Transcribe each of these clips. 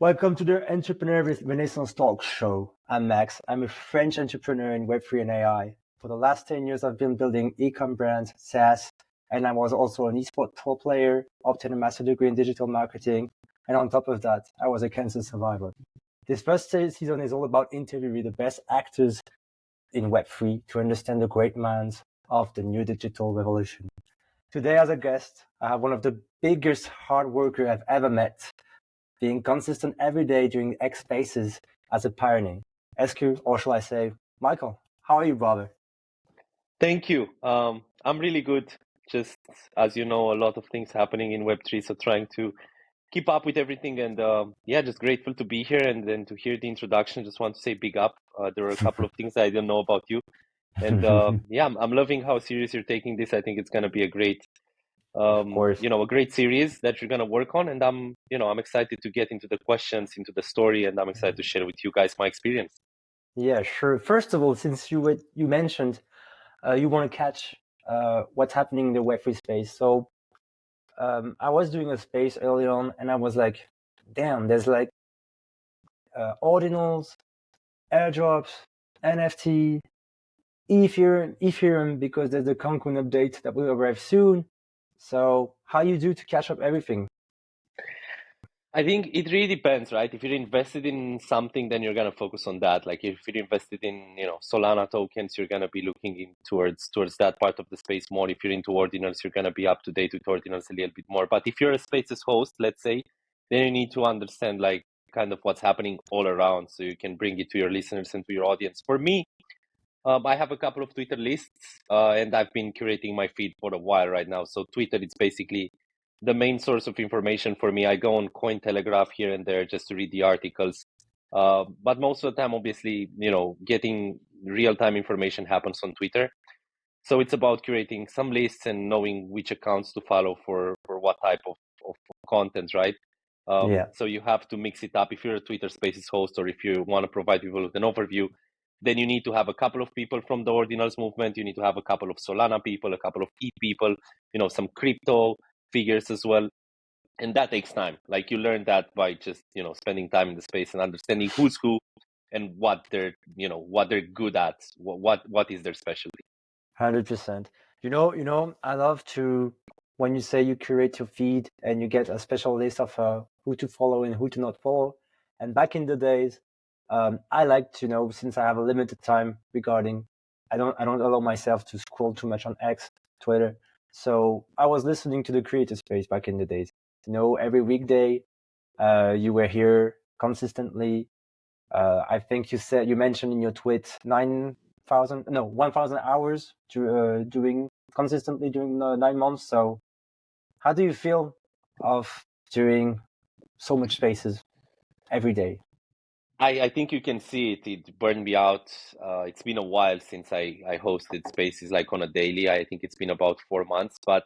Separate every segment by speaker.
Speaker 1: Welcome to the Entrepreneur Renaissance Talk Show. I'm Max. I'm a French entrepreneur in Web3 and AI. For the last 10 years, I've been building e-com brands, SaaS, and I was also an esports pro player, obtained a master's degree in digital marketing, and on top of that, I was a cancer survivor. This first season is all about interviewing the best actors in Web3 to understand the great minds of the new digital revolution. Today, as a guest, I have one of the biggest hard workers I've ever met, being consistent every day during X Spaces as a pioneer. SQ, or shall I say, Michael, how are you, brother?
Speaker 2: Thank you. I'm really good. Just as you know, a lot of things happening in Web3, so trying to keep up with everything. And yeah, just grateful to be here and then to hear the introduction. Just want to say big up. There are a couple of things I didn't know about you. And yeah, I'm loving how serious you're taking this. I think it's going to be a great,
Speaker 1: Of course.
Speaker 2: a great series that you're going to work on. And I'm excited to get into the questions, into the story, and I'm excited to share with you guys my experience.
Speaker 1: Yeah, sure. First of all, since you mentioned you want to catch what's happening in the Web3 space, so I was doing a space early on, and I was like, damn, there's like ordinals, airdrops, NFT, Ethereum, because there's the Cancun update that will arrive soon. So how you do to catch up everything?
Speaker 2: I think it really depends, right? If you're invested in something, then you're gonna focus on that. Like if you're invested in, Solana tokens, you're gonna be looking in towards that part of the space more. If you're into ordinals, you're gonna be up to date with ordinals a little bit more. But if you're a spaces host, let's say, then you need to understand like kind of what's happening all around, so you can bring it to your listeners and to your audience. For me, I have a couple of Twitter lists, and I've been curating my feed for a while right now. So Twitter, it's basically the main source of information for me. I go on Cointelegraph here and there just to read the articles. But most of the time, obviously, getting real-time information happens on Twitter. So it's about curating some lists and knowing which accounts to follow for what type of content, right?
Speaker 1: Yeah.
Speaker 2: So you have to mix it up. If you're a Twitter Spaces host or if you want to provide people with an overview, then you need to have a couple of people from the Ordinals movement. You need to have a couple of Solana people, a couple of E people, some crypto figures as well. And that takes time. Like you learn that by just, spending time in the space and understanding who's who and what they're good at, what is their specialty.
Speaker 1: 100%. I love to, when you say you curate your feed and you get a special list of who to follow and who to not follow. And back in the days, I like to know, since I have a limited time regarding, I don't allow myself to scroll too much on X, Twitter. So I was listening to the creator space back in the days. Every weekday, you were here consistently. I think you mentioned in your tweet 1,000 hours doing consistently during 9 months. So how do you feel of doing so much spaces every day?
Speaker 2: I think you can see it. It burned me out. It's been a while since I hosted spaces like on a daily. I think it's been about 4 months. But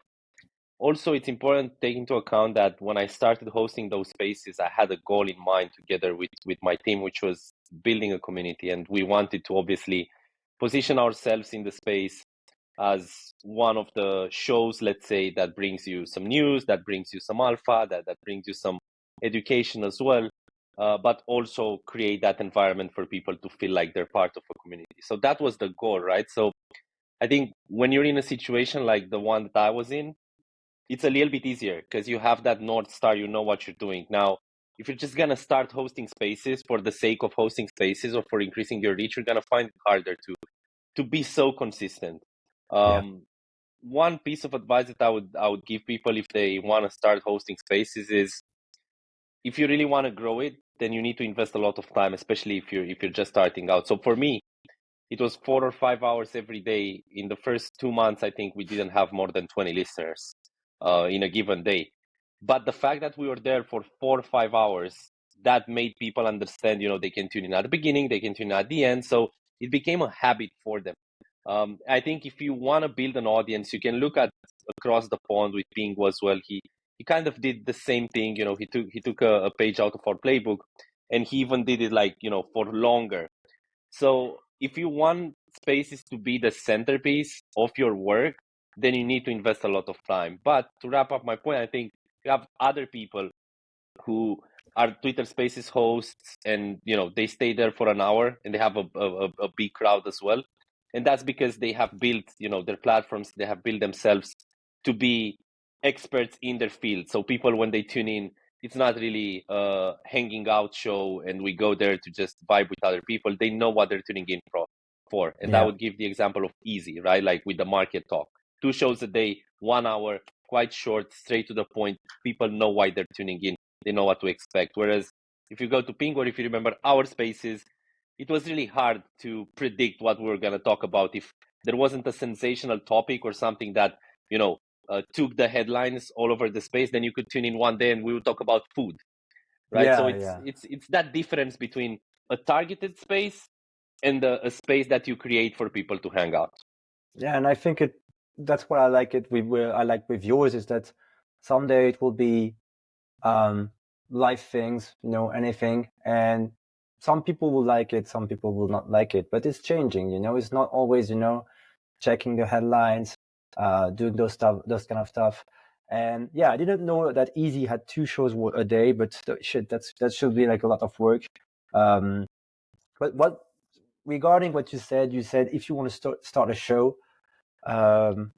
Speaker 2: also, it's important to take into account that when I started hosting those spaces, I had a goal in mind together with my team, which was building a community. And we wanted to obviously position ourselves in the space as one of the shows, let's say, that brings you some news, that brings you some alpha, that brings you some education as well, but also create that environment for people to feel like they're part of a community. So that was the goal, right? So I think when you're in a situation like the one that I was in, it's a little bit easier because you have that North Star, you know what you're doing. Now, if you're just going to start hosting spaces for the sake of hosting spaces or for increasing your reach, you're going to find it harder to be so consistent.
Speaker 1: Yeah.
Speaker 2: One piece of advice that I would give people if they want to start hosting spaces is if you really want to grow it, then you need to invest a lot of time, especially if you're just starting out. So for me, it was 4 or 5 hours every day. In the first 2 months, I think we didn't have more than 20 listeners in a given day. But the fact that we were there for 4 or 5 hours, that made people understand, they can tune in at the beginning, they can tune in at the end. So it became a habit for them. I think if you want to build an audience, you can look at across the pond with Pingu as well. He kind of did the same thing. He took a page out of our playbook, and he even did it like for longer. So if you want spaces to be the centerpiece of your work, then you need to invest a lot of time. But to wrap up my point, I think you have other people who are Twitter Spaces hosts, and they stay there for an hour, and they have a big crowd as well. And that's because they have built their platforms, they have built themselves to be experts in their field. So people, when they tune in, it's not really a hanging out show and we go there to just vibe with other people. They know what they're tuning in for. And I
Speaker 1: Yeah.
Speaker 2: would give the example of Easy, right? Like with the market talk, 2 shows a day, 1 hour, quite short, straight to the point. People know why they're tuning in, they know what to expect. Whereas if you go to Ping, or if you remember our spaces, it was really hard to predict what we were going to talk about. If there wasn't a sensational topic or something that took the headlines all over the space, then you could tune in one day and we would talk about food, right? So
Speaker 1: Yeah.
Speaker 2: it's
Speaker 1: Yeah.
Speaker 2: it's it's that difference between a targeted space and a space that you create for people to hang out.
Speaker 1: Yeah, and I think that's what I like it I like with yours is that someday it will be live things, anything, and some people will like it, some people will not like it, but it's changing, it's not always, checking the headlines, doing those kind of stuff. And yeah, I didn't know that Easy had 2 shows a day, but shit, that should be like a lot of work. But regarding what you said if you want to start a show, um,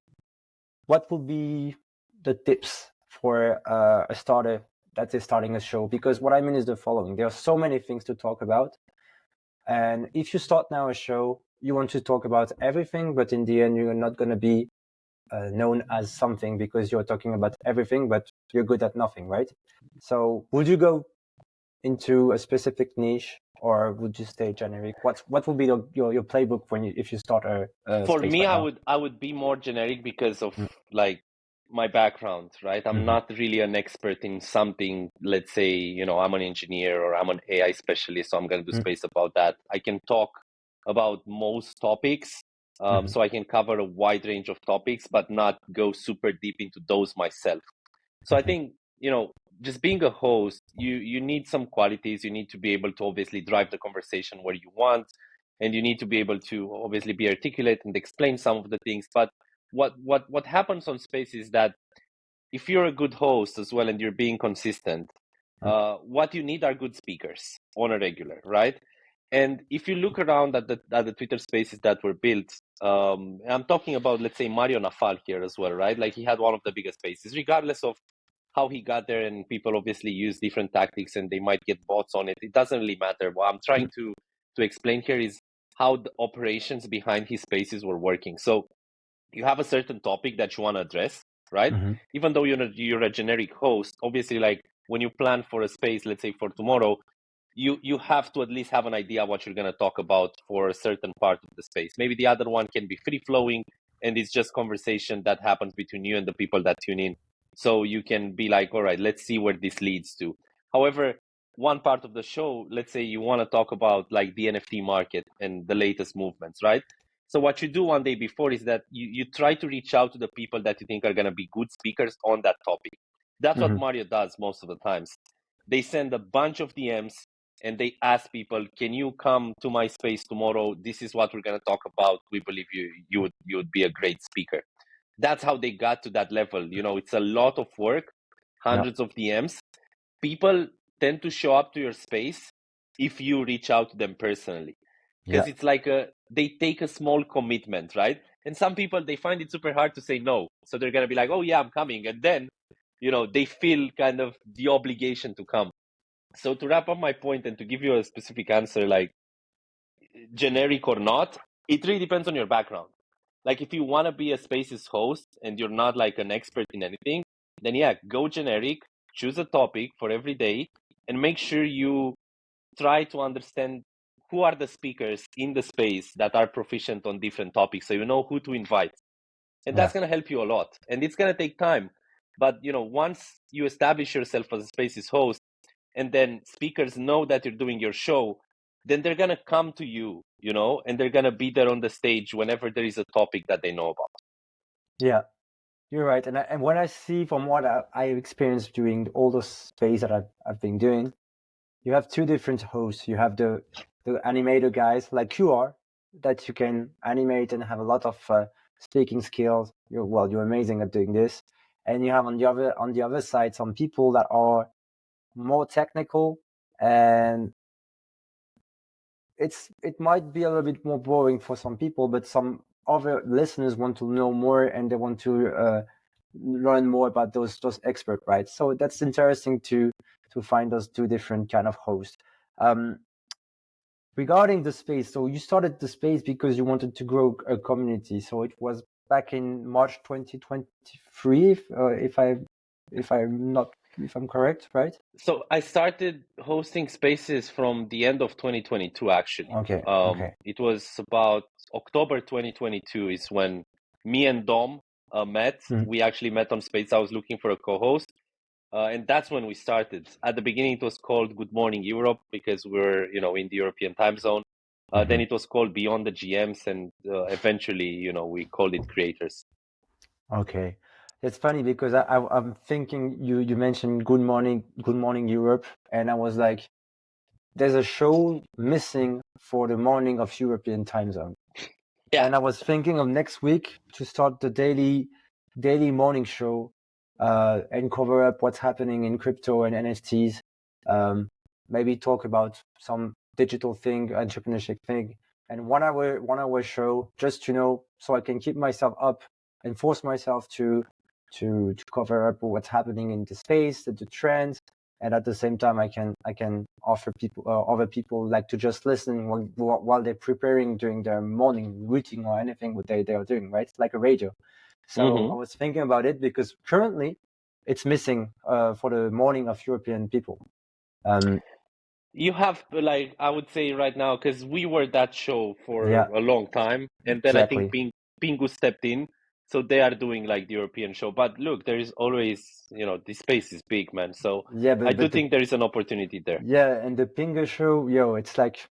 Speaker 1: what would be the tips for a starter that is starting a show? Because what I mean is the following: there are so many things to talk about, and if you start now a show, you want to talk about everything, but in the end, you're not going to be known as something because you're talking about everything, but you're good at nothing, right? So, would you go into a specific niche, or would you stay generic? What would be your playbook if you start a
Speaker 2: For
Speaker 1: space
Speaker 2: me,
Speaker 1: right
Speaker 2: I
Speaker 1: now?
Speaker 2: would I would be more generic because of like my background, right? I'm
Speaker 1: Mm-hmm.
Speaker 2: not really an expert in something. Let's say, I'm an engineer or I'm an AI specialist, so I'm going to do space about that. I can talk about most topics,
Speaker 1: Mm-hmm.
Speaker 2: so I can cover a wide range of topics, but not go super deep into those myself. So I
Speaker 1: Mm-hmm.
Speaker 2: think, just being a host, you need some qualities. You need to be able to obviously drive the conversation where you want, and you need to be able to obviously be articulate and explain some of the things. But what happens on space is that if you're a good host as well and you're being consistent, what you need are good speakers on a regular, right? And if you look around at the Twitter spaces that were built, I'm talking about, let's say, Mario Nafal here as well, right? Like he had one of the biggest spaces, regardless of how he got there, and people obviously use different tactics and they might get bots on it. It doesn't really matter. What I'm trying to explain here is how the operations behind his spaces were working. So you have a certain topic that you want to address, right?
Speaker 1: Mm-hmm.
Speaker 2: Even though you're a generic host, obviously, like when you plan for a space, let's say for tomorrow, you have to at least have an idea what you're going to talk about for a certain part of the space. Maybe the other one can be free flowing and it's just conversation that happens between you and the people that tune in. So you can be like, all right, let's see where this leads to. However, one part of the show, let's say you want to talk about like the NFT market and the latest movements, right? So what you do one day before is that you try to reach out to the people that you think are going to be good speakers on that topic. That's what
Speaker 1: Mm-hmm.
Speaker 2: Mario does most of the times. They send a bunch of DMs and they ask people, can you come to my space tomorrow? This is what we're going to talk about. We believe you would be a great speaker. That's how they got to that level. It's a lot of work,
Speaker 1: Yeah.
Speaker 2: hundreds of DMs. People tend to show up to your space if you reach out to them personally,
Speaker 1: Yeah.
Speaker 2: because it's like they take a small commitment, right? And some people, they find it super hard to say no, so they're going to be like, oh yeah, I'm coming, and then they feel kind of the obligation to come. So to wrap up my point and to give you a specific answer, like generic or not, it really depends on your background. Like if you want to be a spaces host and you're not like an expert in anything, then yeah, go generic, choose a topic for every day, and make sure you try to understand who are the speakers in the space that are proficient on different topics, so you know who to invite. And
Speaker 1: Yeah.
Speaker 2: that's going to help you a lot, and it's going to take time. But once you establish yourself as a spaces host, and then speakers know that you're doing your show, then they're going to come to you, and they're going to be there on the stage whenever there is a topic that they know about.
Speaker 1: Yeah. You're right, and what I see from what I experienced during all the space that I've been doing, you have 2 different hosts. You have the animator guys like you are, that you can animate and have a lot of speaking skills. You're amazing at doing this, and you have on the other side some people that are more technical, and it might be a little bit more boring for some people, but some other listeners want to know more and they want to learn more about those experts, right? So that's interesting to find those two different kind of hosts. Regarding the space, so you started the space because you wanted to grow a community. So it was back in March 2023, if I'm correct, right?
Speaker 2: So I started hosting spaces from the end of 2022, actually.
Speaker 1: Okay.
Speaker 2: It was about October 2022 is when me and Dom met.
Speaker 1: Mhm.
Speaker 2: We actually met on Space. I was looking for a co-host. And that's when we started. At the beginning, it was called Good Morning Europe because we're, in the European time zone. Then it was called Beyond the GMs, and eventually, we called it Creators.
Speaker 1: Okay. It's funny because I'm thinking you mentioned Good Morning Europe, and I was like, there's a show missing for the morning of European time zone.
Speaker 2: Yeah.
Speaker 1: And I was thinking of next week to start the daily morning show and cover up what's happening in crypto and NFTs. Maybe talk about some digital thing, entrepreneurship thing, and 1 hour show just so I can keep myself up and force myself to cover up what's happening in the space, the trends, and at the same time I can offer people other people like to just listen while they're preparing during their morning routine or anything what they are doing, right? It's like a radio. So I was thinking about it because currently it's missing for the morning of European people.
Speaker 2: You have, like, I would say right now, because we were that show for
Speaker 1: Yeah,
Speaker 2: a long time, and then I think
Speaker 1: exactly.
Speaker 2: Pingu stepped in, so they are doing like the European show. But look, there is always, this space is big, man. So
Speaker 1: Yeah,
Speaker 2: I
Speaker 1: but
Speaker 2: do
Speaker 1: the
Speaker 2: think there is an opportunity there.
Speaker 1: and the Pinger show, it's like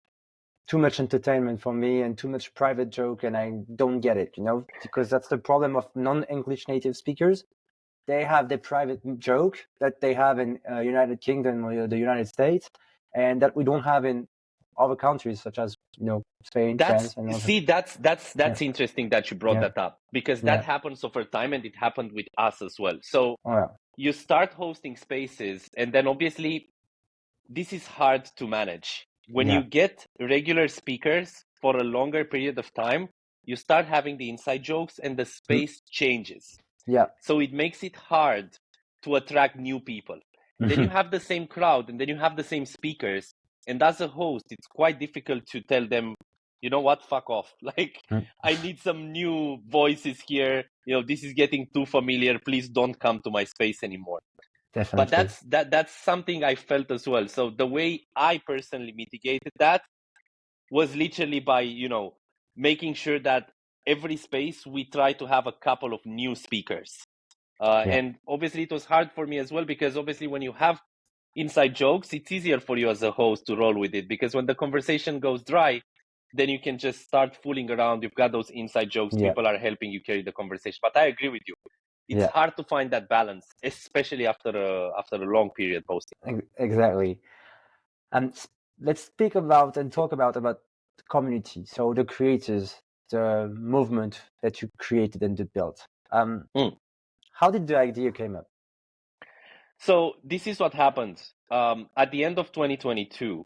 Speaker 1: too much entertainment for me and too much private joke, and I don't get it, because that's the problem of non-English native speakers. They have the private joke that they have in United Kingdom or the United States, and that we don't have in other countries such as Spain, France, and also.
Speaker 2: That's
Speaker 1: Yeah,
Speaker 2: interesting that you brought
Speaker 1: yeah,
Speaker 2: that up, because that
Speaker 1: yeah.
Speaker 2: happens over time, and it happened with us as well. So
Speaker 1: Oh, yeah.
Speaker 2: you start hosting spaces, and then obviously this is hard to manage. When
Speaker 1: Yeah.
Speaker 2: you get regular speakers for a longer period of time, you start having the inside jokes and the
Speaker 1: Mm.
Speaker 2: space changes.
Speaker 1: Yeah.
Speaker 2: So it makes it hard to attract new people. And then you have the same crowd, and then you have the same speakers. And as a host, it's quite difficult to tell them, you know what, fuck off. Like, I need some new voices here. This is getting too familiar. Please don't come to my space anymore. But
Speaker 1: Definitely.
Speaker 2: that's something I felt as well. So the way I personally mitigated that was literally by, making sure that every space we try to have a couple of new speakers.
Speaker 1: Yeah.
Speaker 2: And obviously it was hard for me as well, because obviously when you have inside jokes, it's easier for you as a host to roll with it, because when the conversation goes dry, then you can just start fooling around. You've got those inside jokes.
Speaker 1: Yeah.
Speaker 2: People are helping you carry the conversation. But I agree with you. It's
Speaker 1: Yeah.
Speaker 2: hard to find that balance, especially after a long period posting.
Speaker 1: Exactly. And let's speak about and talk about the community. So the creators, the movement that you created and built. How did the idea came up?
Speaker 2: So this is what happened. At the end of 2022,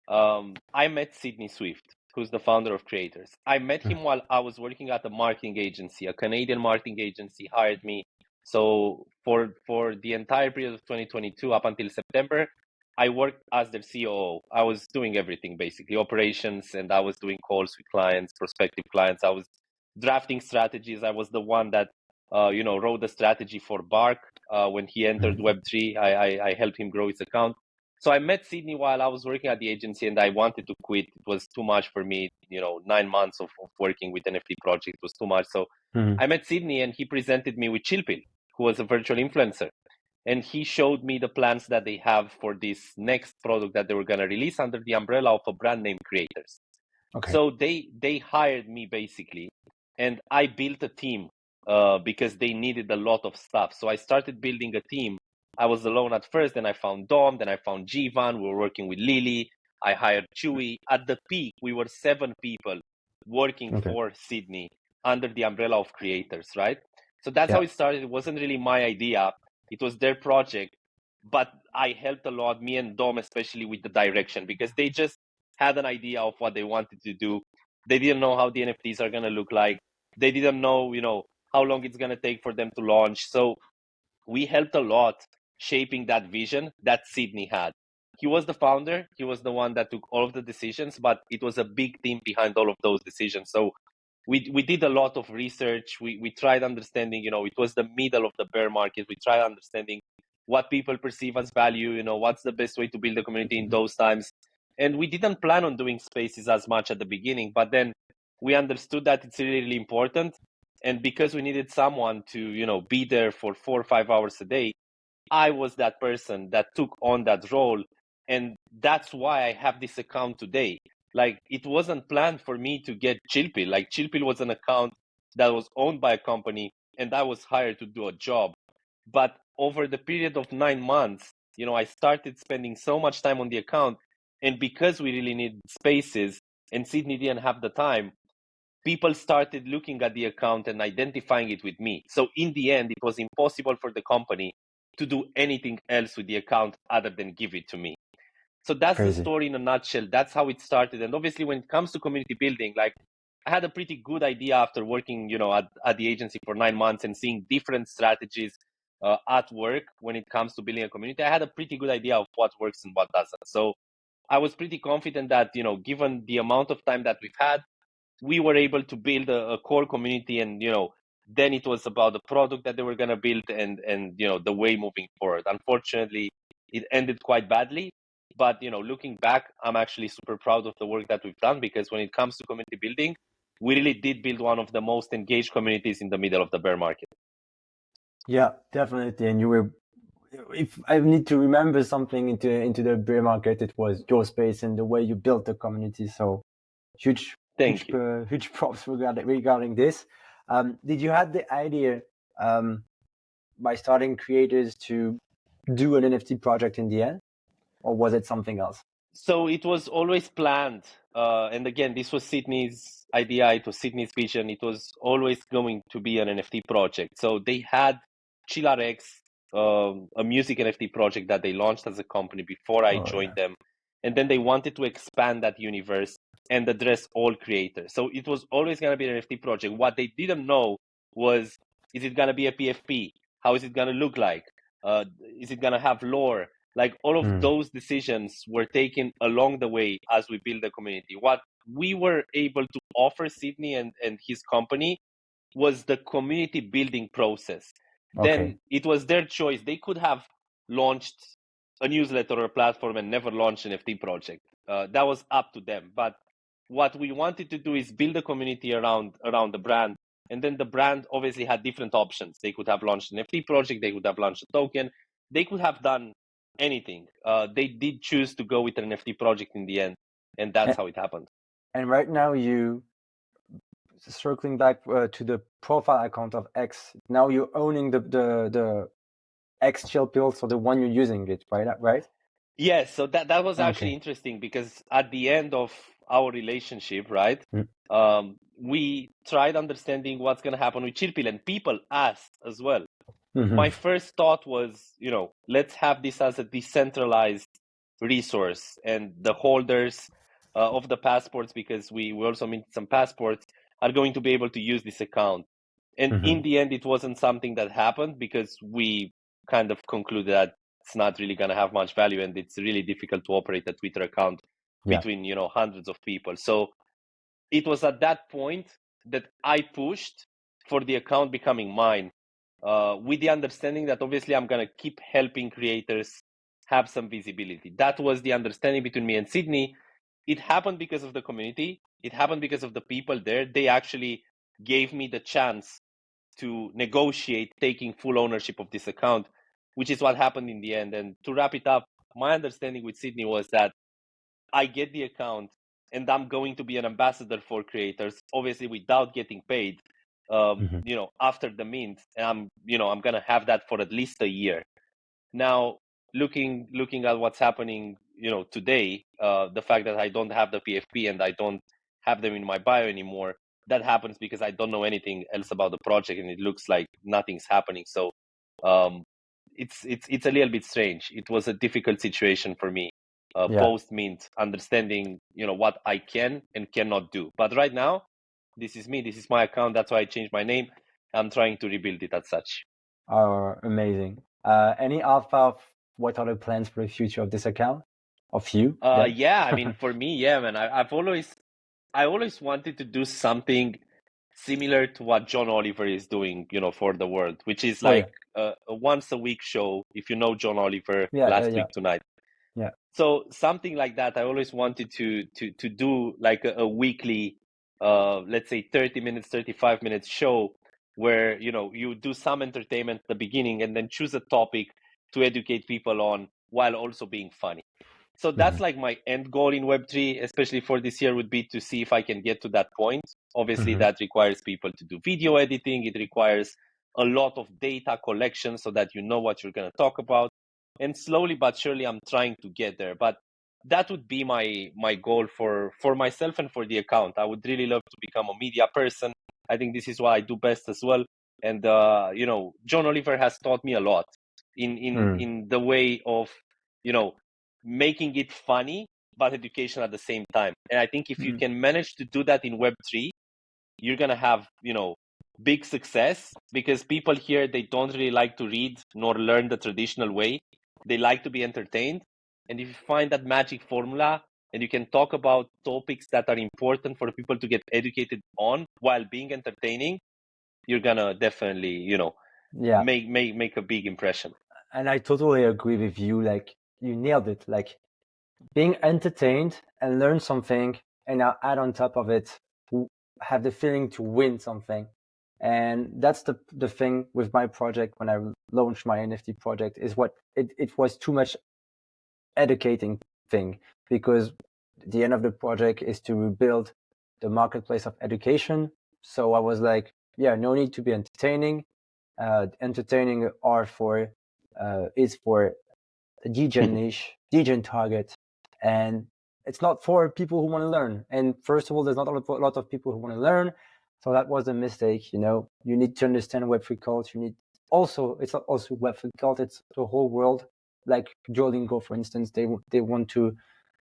Speaker 2: I met Sydney Swift, who's the founder of Creators. I met him while I was working at a marketing agency. A Canadian marketing agency hired me. So for the entire period of 2022 up until September, I worked as their COO. I was doing everything, basically operations, and I was doing calls with clients, prospective clients. I was drafting strategies. I was the one that wrote the strategy for Bark when he entered web3. I helped him grow his account. So I met Sydney while I was working at the agency, and I wanted to quit. It was too much for me. 9 months of working with NFT project was too much. So I met Sydney, and he presented me with Chilpil, who was a virtual influencer. And he showed me the plans that they have for this next product that they were going to release under the umbrella of a brand name Creators.
Speaker 1: Okay.
Speaker 2: So they hired me basically, and I built a team because they needed a lot of stuff. So I started building a team. I was alone at first, then I found Dom, then I found Jivan. We were working with Lily. I hired Chewy. At the peak, we were 7 people working
Speaker 1: Okay.
Speaker 2: for Sydney under the umbrella of Creators, right? So that's
Speaker 1: Yeah.
Speaker 2: how it started. It wasn't really my idea. It was their project. but I helped a lot, me and Dom especially, with the direction, because they just had an idea of what they wanted to do. They didn't know how the NFTs are going to look like. They didn't know, how long it's going to take for them to launch. So we helped a lot shaping that vision that Sydney had. He was the founder. He was the one that took all of the decisions, but it was a big team behind all of those decisions. So we did a lot of research. We tried understanding, it was the middle of the bear market. We tried understanding what people perceive as value, what's the best way to build a community in those times. And we didn't plan on doing spaces as much at the beginning, but then we understood that it's really, really important. And because we needed someone to, be there for 4 or 5 hours a day, I was that person that took on that role. And that's why I have this account today. Like, it wasn't planned for me to get Chillpill. Like, Chillpill was an account that was owned by a company, and I was hired to do a job. But over the period of 9 months, I started spending so much time on the account. And because we really needed spaces and Sydney didn't have the time, people started looking at the account and identifying it with me. So in the end, it was impossible for the company to do anything else with the account other than give it to me. So that's the
Speaker 1: Crazy.
Speaker 2: story in a nutshell. That's how it started. And obviously, when it comes to community building, like, I had a pretty good idea after working, at the agency for 9 months and seeing different strategies at work when it comes to building a community. I had a pretty good idea of what works and what doesn't. So I was pretty confident that, given the amount of time that we've had, we were able to build a core community, and then it was about the product that they were going to build, and the way moving forward. Unfortunately, it ended quite badly, but looking back, I'm actually super proud of the work that we've done, because when it comes to community building, we really did build one of the most engaged communities in the middle of the bear market.
Speaker 1: Yeah, definitely. And you were, if I need to remember something into the bear market, it was your space and the way you built the community. So huge
Speaker 2: Thank you.
Speaker 1: huge props regarding this. Did you have the idea by starting creators to do an NFT project in the end, or was it something else?
Speaker 2: So it was always planned. And again, this was Sydney's idea. It was Sydney's vision. It was always going to be an NFT project. So they had ChillerX, a music NFT project that they launched as a company before I joined them. And then they wanted to expand that universe and address all creators. So it was always going to be an NFT project. What they didn't know was, is it going to be a PFP? How is it going to look like? Is it going to have lore? Like, all of those decisions were taken along the way as we build the community. What we were able to offer Sydney and his company was the community building process. Then it was their choice. They could have launched a newsletter or a platform and never launched an NFT project. That was up to them. But what we wanted to do is build a community around the brand. And then the brand obviously had different options. They could have launched an NFT project. They could have launched a token. They could have done anything. They did choose to go with an NFT project in the end, and that's how it happened.
Speaker 1: And right now, you circling back to the profile account of X. Now you're owning the X chill pill, so the one you're using it, right? Right?
Speaker 2: Yes. So that was actually interesting, because at the end of our relationship, right, we tried understanding what's going to happen with Chillpill, and people asked as well. My first thought was, let's have this as a decentralized resource, and the holders of the passports, because we also mint some passports, are going to be able to use this account. And in the end, it wasn't something that happened, because we kind of concluded that it's not really going to have much value, and it's really difficult to operate a Twitter account between hundreds of people. So it was at that point that I pushed for the account becoming mine, with the understanding that obviously I'm going to keep helping creators have some visibility. That was the understanding between me and Sydney. It happened because of the community. It happened because of the people there. They actually gave me the chance to negotiate taking full ownership of this account, which is what happened in the end. And to wrap it up, my understanding with Sydney was that I get the account and I'm going to be an ambassador for creators, obviously without getting paid, after the mint. And I'm going to have that for at least a year. Now, looking at what's happening, today, the fact that I don't have the PFP and I don't have them in my bio anymore, that happens because I don't know anything else about the project, and it looks like nothing's happening. So it's a little bit strange. It was a difficult situation for me post mint, understanding what I can and cannot do. But right now, this is me. This is my account. That's why I changed my name. I'm trying to rebuild it as such.
Speaker 1: Oh, amazing. Any alpha of what are the plans for the future of this account? Of you?
Speaker 2: Yeah, I mean, for me, yeah, man. I always wanted to do something similar to what John Oliver is doing, for the world, which is like a once a week show. If you know John Oliver, last week tonight.
Speaker 1: Yeah.
Speaker 2: So something like that. I always wanted to do like a weekly, let's say 30 minutes, 35 minutes show where, you do some entertainment at the beginning and then choose a topic to educate people on while also being funny. So that's like my end goal in Web3, especially for this year, would be to see if I can get to that point. Obviously, that requires people to do video editing. It requires a lot of data collection so that you know what you're going to talk about. And slowly but surely, I'm trying to get there. But that would be my goal for myself and for the account. I would really love to become a media person. I think this is what I do best as well. And, John Oliver has taught me a lot in the way of, making it funny, but education at the same time. And I think if you can manage to do that in Web3, you're going to have, big success, because people here, they don't really like to read nor learn the traditional way. They like to be entertained. And if you find that magic formula and you can talk about topics that are important for people to get educated on while being entertaining, you're going to definitely, make a big impression.
Speaker 1: And I totally agree with you. Like, you nailed it. Like, being entertained and learn something, and now add on top of it, have the feeling to win something. And that's the thing with my project. When I launched my NFT project, is what it was too much educating thing, because the end of the project is to rebuild the marketplace of education. So I was like, yeah, no need to be entertaining. Entertaining are for is for a degen niche, degen target, and it's not for people who want to learn. And first of all, there's not a lot of people who want to learn, so that was a mistake. You need to understand Web3 culture. You need also, it's not also Web3 culture; it's the whole world. Like Duolingo, for instance, they want to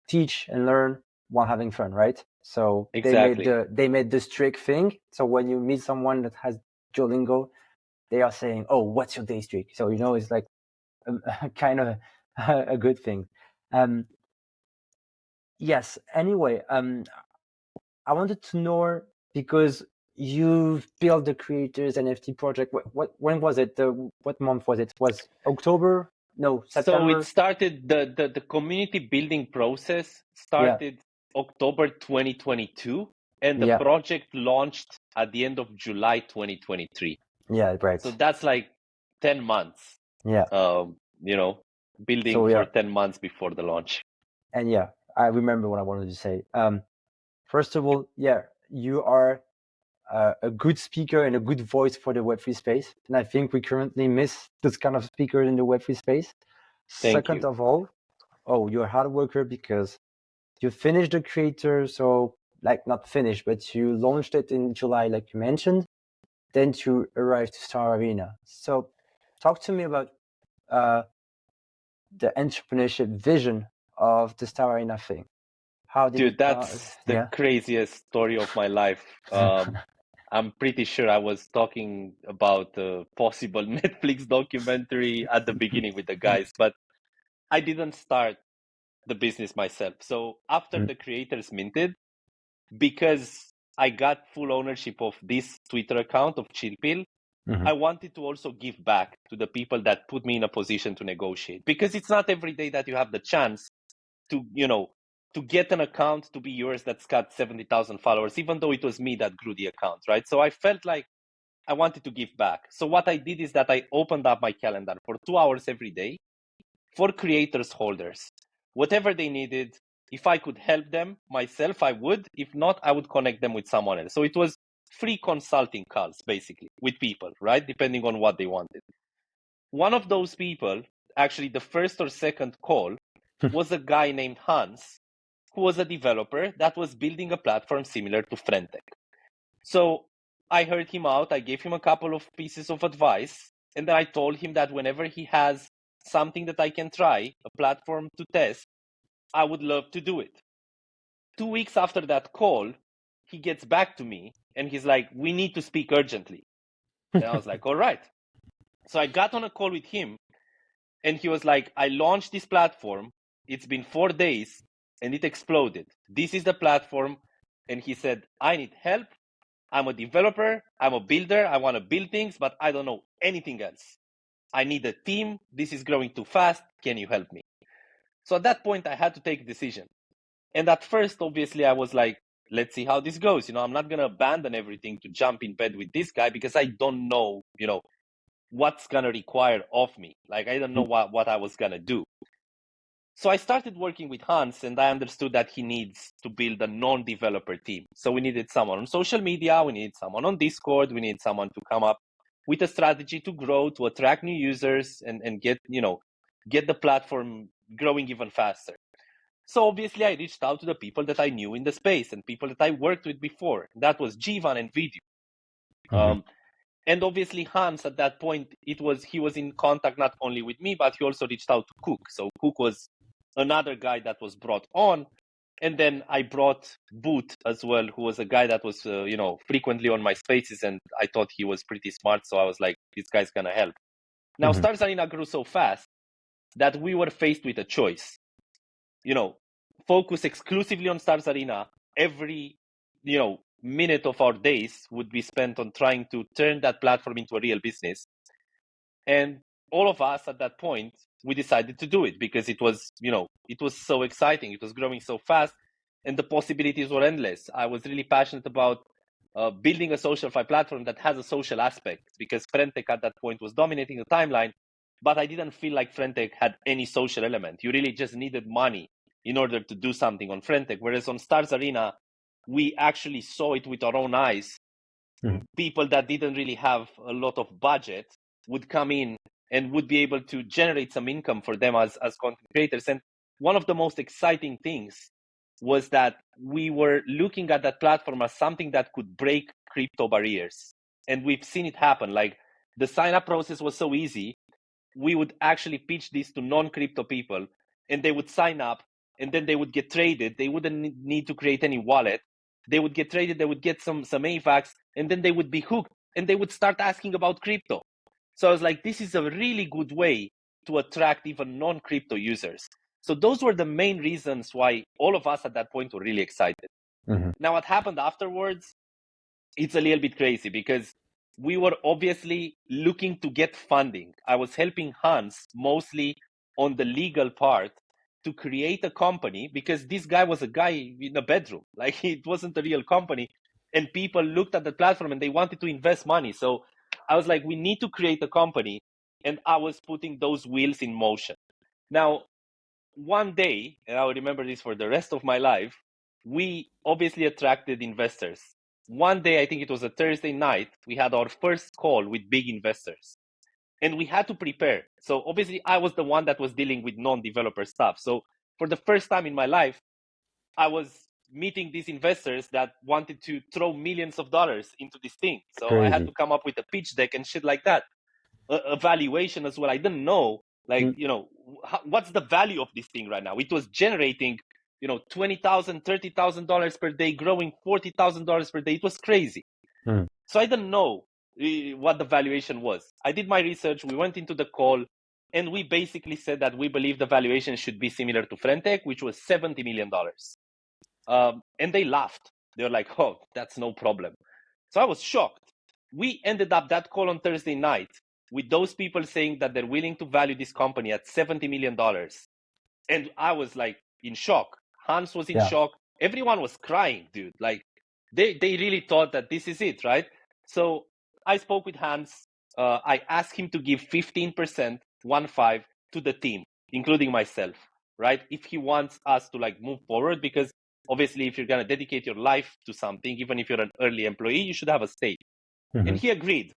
Speaker 1: teach and learn while having fun, right? So
Speaker 2: Exactly.
Speaker 1: they made the strict thing. So when you meet someone that has Duolingo, they are saying, "Oh, what's your day streak?" So it's like kind of a good thing. Yes. Anyway, I wanted to know, because you've built the creators NFT project. When was it? What month was it? Was October? No,
Speaker 2: So it
Speaker 1: September.
Speaker 2: started, the community building process started October 2022, and the project launched at the end of July 2023.
Speaker 1: Yeah, right.
Speaker 2: So that's like 10 months.
Speaker 1: Yeah.
Speaker 2: Building for 10 months before the launch.
Speaker 1: And I remember what I wanted to say. First of all, you are a good speaker and a good voice for the Web3 space. And I think we currently miss this kind of speaker in the Web3 space. Second of all, you're a hard worker, because you finished the creator. So, like, not finished, but you launched it in July, like you mentioned. Then you arrived to Star Arena. So talk to me about the entrepreneurship vision of the Star Arena thing. How did
Speaker 2: Dude, that's the craziest story of my life. I'm pretty sure I was talking about a possible Netflix documentary at the beginning with the guys, but I didn't start the business myself. So after the creators minted, because I got full ownership of this Twitter account of Chill Pill, I wanted to also give back to the people that put me in a position to negotiate, because it's not every day that you have the chance to, to get an account to be yours that's got 70,000 followers, even though it was me that grew the account, right? So I felt like I wanted to give back. So what I did is that I opened up my calendar for 2 hours every day for creators holders. Whatever they needed, if I could help them myself, I would. If not, I would connect them with someone else. So it was free consulting calls, basically, with people, right? Depending on what they wanted. One of those people, actually the first or second call, was a guy named Hans, who was a developer that was building a platform similar to Frentech. So I heard him out. I gave him a couple of pieces of advice. And then I told him that whenever he has something that I can try, a platform to test, I would love to do it. 2 weeks after that call, he gets back to me and he's like, we need to speak urgently. And I was like, all right. So I got on a call with him and he was like, I launched this platform. It's been 4 days and it exploded. This is the platform. And he said, I need help. I'm a developer. I'm a builder. I want to build things, but I don't know anything else. I need a team. This is growing too fast. Can you help me? So at that point, I had to take a decision. And at first, obviously, I was like, let's see how this goes. I'm not going to abandon everything to jump in bed with this guy because I don't know, what's going to require of me. Like, I don't know what I was going to do. So I started working with Hans and I understood that he needs to build a non-developer team. So we needed someone on social media, we needed someone on Discord, we needed someone to come up with a strategy to grow, to attract new users and get the platform growing even faster. So obviously I reached out to the people that I knew in the space and people that I worked with before. That was Jivan and Video. And obviously Hans at that point, he was in contact not only with me, but he also reached out to Cook. So Cook was another guy that was brought on. And then I brought Boot as well, who was a guy that was, frequently on my spaces. And I thought he was pretty smart. So I was like, this guy's going to help. Now, Stars Arena grew so fast that we were faced with a choice. Focus exclusively on Stars Arena. Every, minute of our days would be spent on trying to turn that platform into a real business. And all of us at that point, we decided to do it because it was so exciting. It was growing so fast and the possibilities were endless. I was really passionate about building a SocialFi platform that has a social aspect because Frentech at that point was dominating the timeline, but I didn't feel like Frentech had any social element. You really just needed money in order to do something on Frentech. Whereas on Stars Arena, we actually saw it with our own eyes. People that didn't really have a lot of budget would come in and would be able to generate some income for them as content creators. And one of the most exciting things was that we were looking at that platform as something that could break crypto barriers. And we've seen it happen. Like the sign-up process was so easy. We would actually pitch this to non-crypto people and they would sign up and then they would get traded. They wouldn't need to create any wallet. They would get traded, they would get some AVAX, and then they would be hooked and they would start asking about crypto. So I was like, this is a really good way to attract even non-crypto users. So those were the main reasons why all of us at that point were really excited. Now, what happened afterwards, it's a little bit crazy because we were obviously looking to get funding. I was helping Hans mostly on the legal part to create a company because this guy was a guy in a bedroom. Like it wasn't a real company. And people looked at the platform and they wanted to invest money. So I was like, we need to create a company. And I was putting those wheels in motion. Now, one day, and I'll remember this for the rest of my life, we obviously attracted investors. One day, I think it was a Thursday night, we had our first call with big investors. And we had to prepare. So obviously, I was the one that was dealing with non-developer stuff. So for the first time in my life, I was meeting these investors that wanted to throw millions of dollars into this thing. So I had to come up with a pitch deck and shit like that. A valuation as well. I didn't know, what's the value of this thing right now? It was generating, $20,000, $30,000 per day, growing $40,000 per day. It was crazy. So I didn't know what the valuation was. I did my research. We went into the call and we basically said that we believe the valuation should be similar to Frentech, which was $70 million. And they laughed. They were like, oh, that's no problem. So I was shocked. We ended up that call on Thursday night with those people saying that they're willing to value this company at $70 million. And I was like in shock. Hans was in shock. Everyone was crying, dude. Like they really thought that this is it, right? So I spoke with Hans. I asked him to give 15%, 1.5 to the team, including myself, right? If he wants us to move forward, because obviously if you're going to dedicate your life to something, even if you're an early employee, you should have a stake. And he agreed.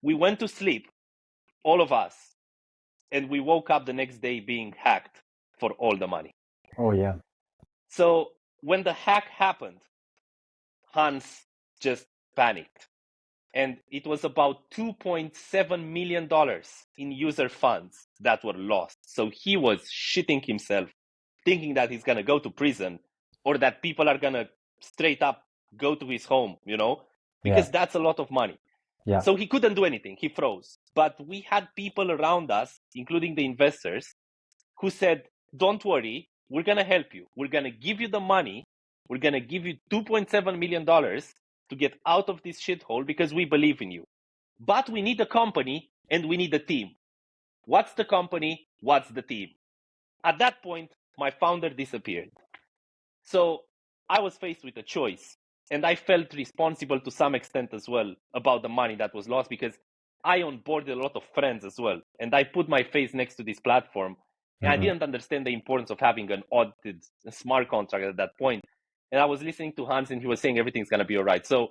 Speaker 2: We went to sleep, all of us, and we woke up the next day being hacked for all the money.
Speaker 1: Oh, yeah.
Speaker 2: So when the hack happened, Hans just panicked. And it was about $2.7 million in user funds that were lost. So he was shitting himself, thinking that he's going to go to prison or that people are going to straight up go to his home, because that's a lot of money.
Speaker 1: Yeah.
Speaker 2: So he couldn't do anything. He froze. But we had people around us, including the investors, who said, don't worry, we're going to help you. We're going to give you the money. We're going to give you $2.7 million to get out of this shithole because we believe in you. But we need a company and we need a team. What's the company? What's the team? At that point, my founder disappeared. So I was faced with a choice, and I felt responsible to some extent as well about the money that was lost because I onboarded a lot of friends as well, and I put my face next to this platform, and I didn't understand the importance of having an audited smart contract at that point. And I was listening to Hans, and he was saying everything's going to be all right. So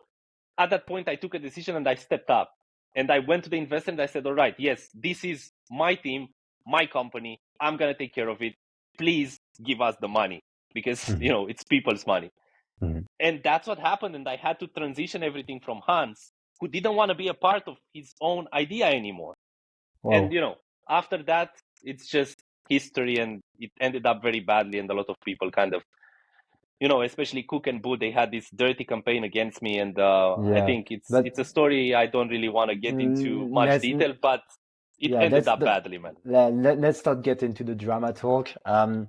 Speaker 2: at that point, I took a decision and I stepped up. And I went to the investor and I said, all right, yes, this is my team, my company. I'm going to take care of it. Please give us the money because, it's people's money. And that's what happened. And I had to transition everything from Hans, who didn't want to be a part of his own idea anymore. Whoa. And, after that, it's just history, and it ended up very badly. And a lot of people kind of, especially Cook and Boo, they had this dirty campaign against me. And I think it's a story I don't really want to get into much detail, but it ended up badly, man.
Speaker 1: Let's not get into the drama talk. I'm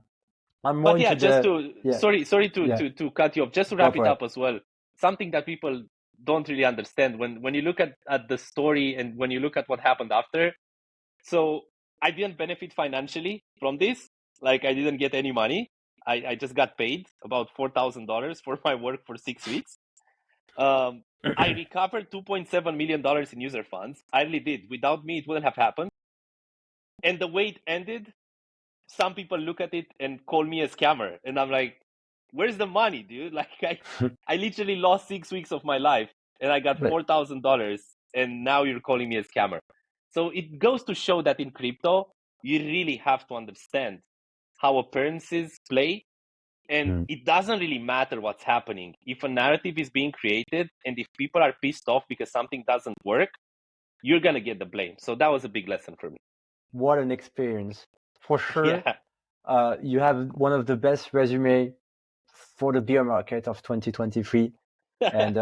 Speaker 1: more
Speaker 2: sorry to cut you off, just to wrap it up as well. Something that people don't really understand when you look at the story and when you look at what happened after. So I didn't benefit financially from this. Like, I didn't get any money. I just got paid about $4,000 for my work for 6 weeks. I recovered $2.7 million in user funds. I really did. Without me, it wouldn't have happened. And the way it ended, some people look at it and call me a scammer. And I'm like, where's the money, dude? Like, I literally lost 6 weeks of my life and I got $4,000, and now you're calling me a scammer. So it goes to show that in crypto, you really have to understand how appearances play. And it doesn't really matter what's happening. If a narrative is being created and if people are pissed off because something doesn't work, you're going to get the blame. So that was a big lesson for me.
Speaker 1: What an experience. For sure. Yeah. You have one of the best resume for the beer market of 2023. And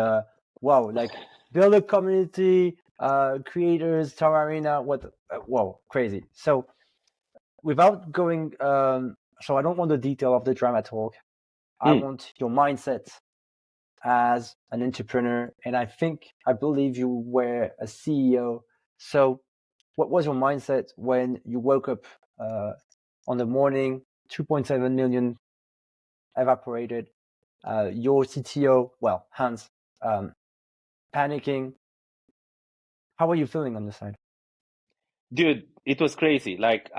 Speaker 1: wow, like build a community, creators, Tower Arena, whoa, crazy. So without going, so I don't want the detail of the drama talk. I want your mindset as an entrepreneur. And I believe you were a CEO. So what was your mindset when you woke up on the morning, 2.7 million evaporated, your CTO, Hans, panicking? How were you feeling on the side?
Speaker 2: Dude, it was crazy. Like,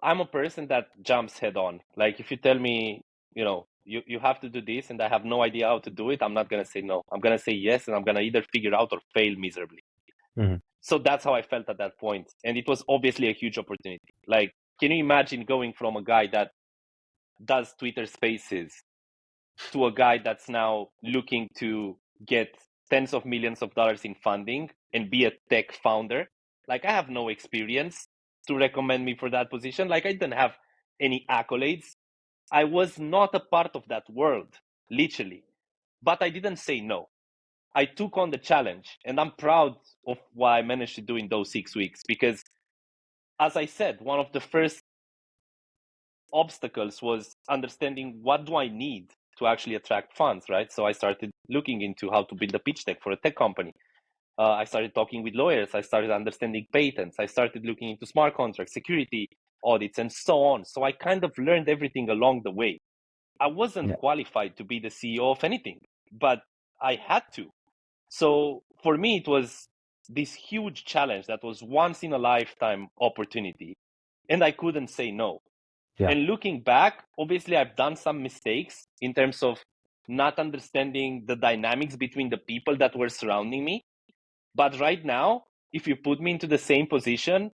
Speaker 2: I'm a person that jumps head on. Like, if you tell me, you have to do this and I have no idea how to do it, I'm not going to say no. I'm going to say yes, and I'm going to either figure out or fail miserably. So that's how I felt at that point. And it was obviously a huge opportunity. Like, can you imagine going from a guy that does Twitter Spaces to a guy that's now looking to get tens of millions of dollars in funding and be a tech founder? Like, I have no experience to recommend me for that position. Like, I didn't have any accolades. I was not a part of that world, literally. But I didn't say no. I took on the challenge, and I'm proud of what I managed to do in those 6 weeks because, as I said, one of the first obstacles was understanding what do I need to actually attract funds, right? So I started looking into how to build a pitch deck for a tech company. I started talking with lawyers. I started understanding patents. I started looking into smart contracts, security audits, and so on. So I kind of learned everything along the way. I wasn't qualified to be the CEO of anything, but I had to. So for me, it was this huge challenge that was once in a lifetime opportunity, and I couldn't say no. Yeah. And looking back, obviously, I've done some mistakes in terms of not understanding the dynamics between the people that were surrounding me. But right now, if you put me into the same position,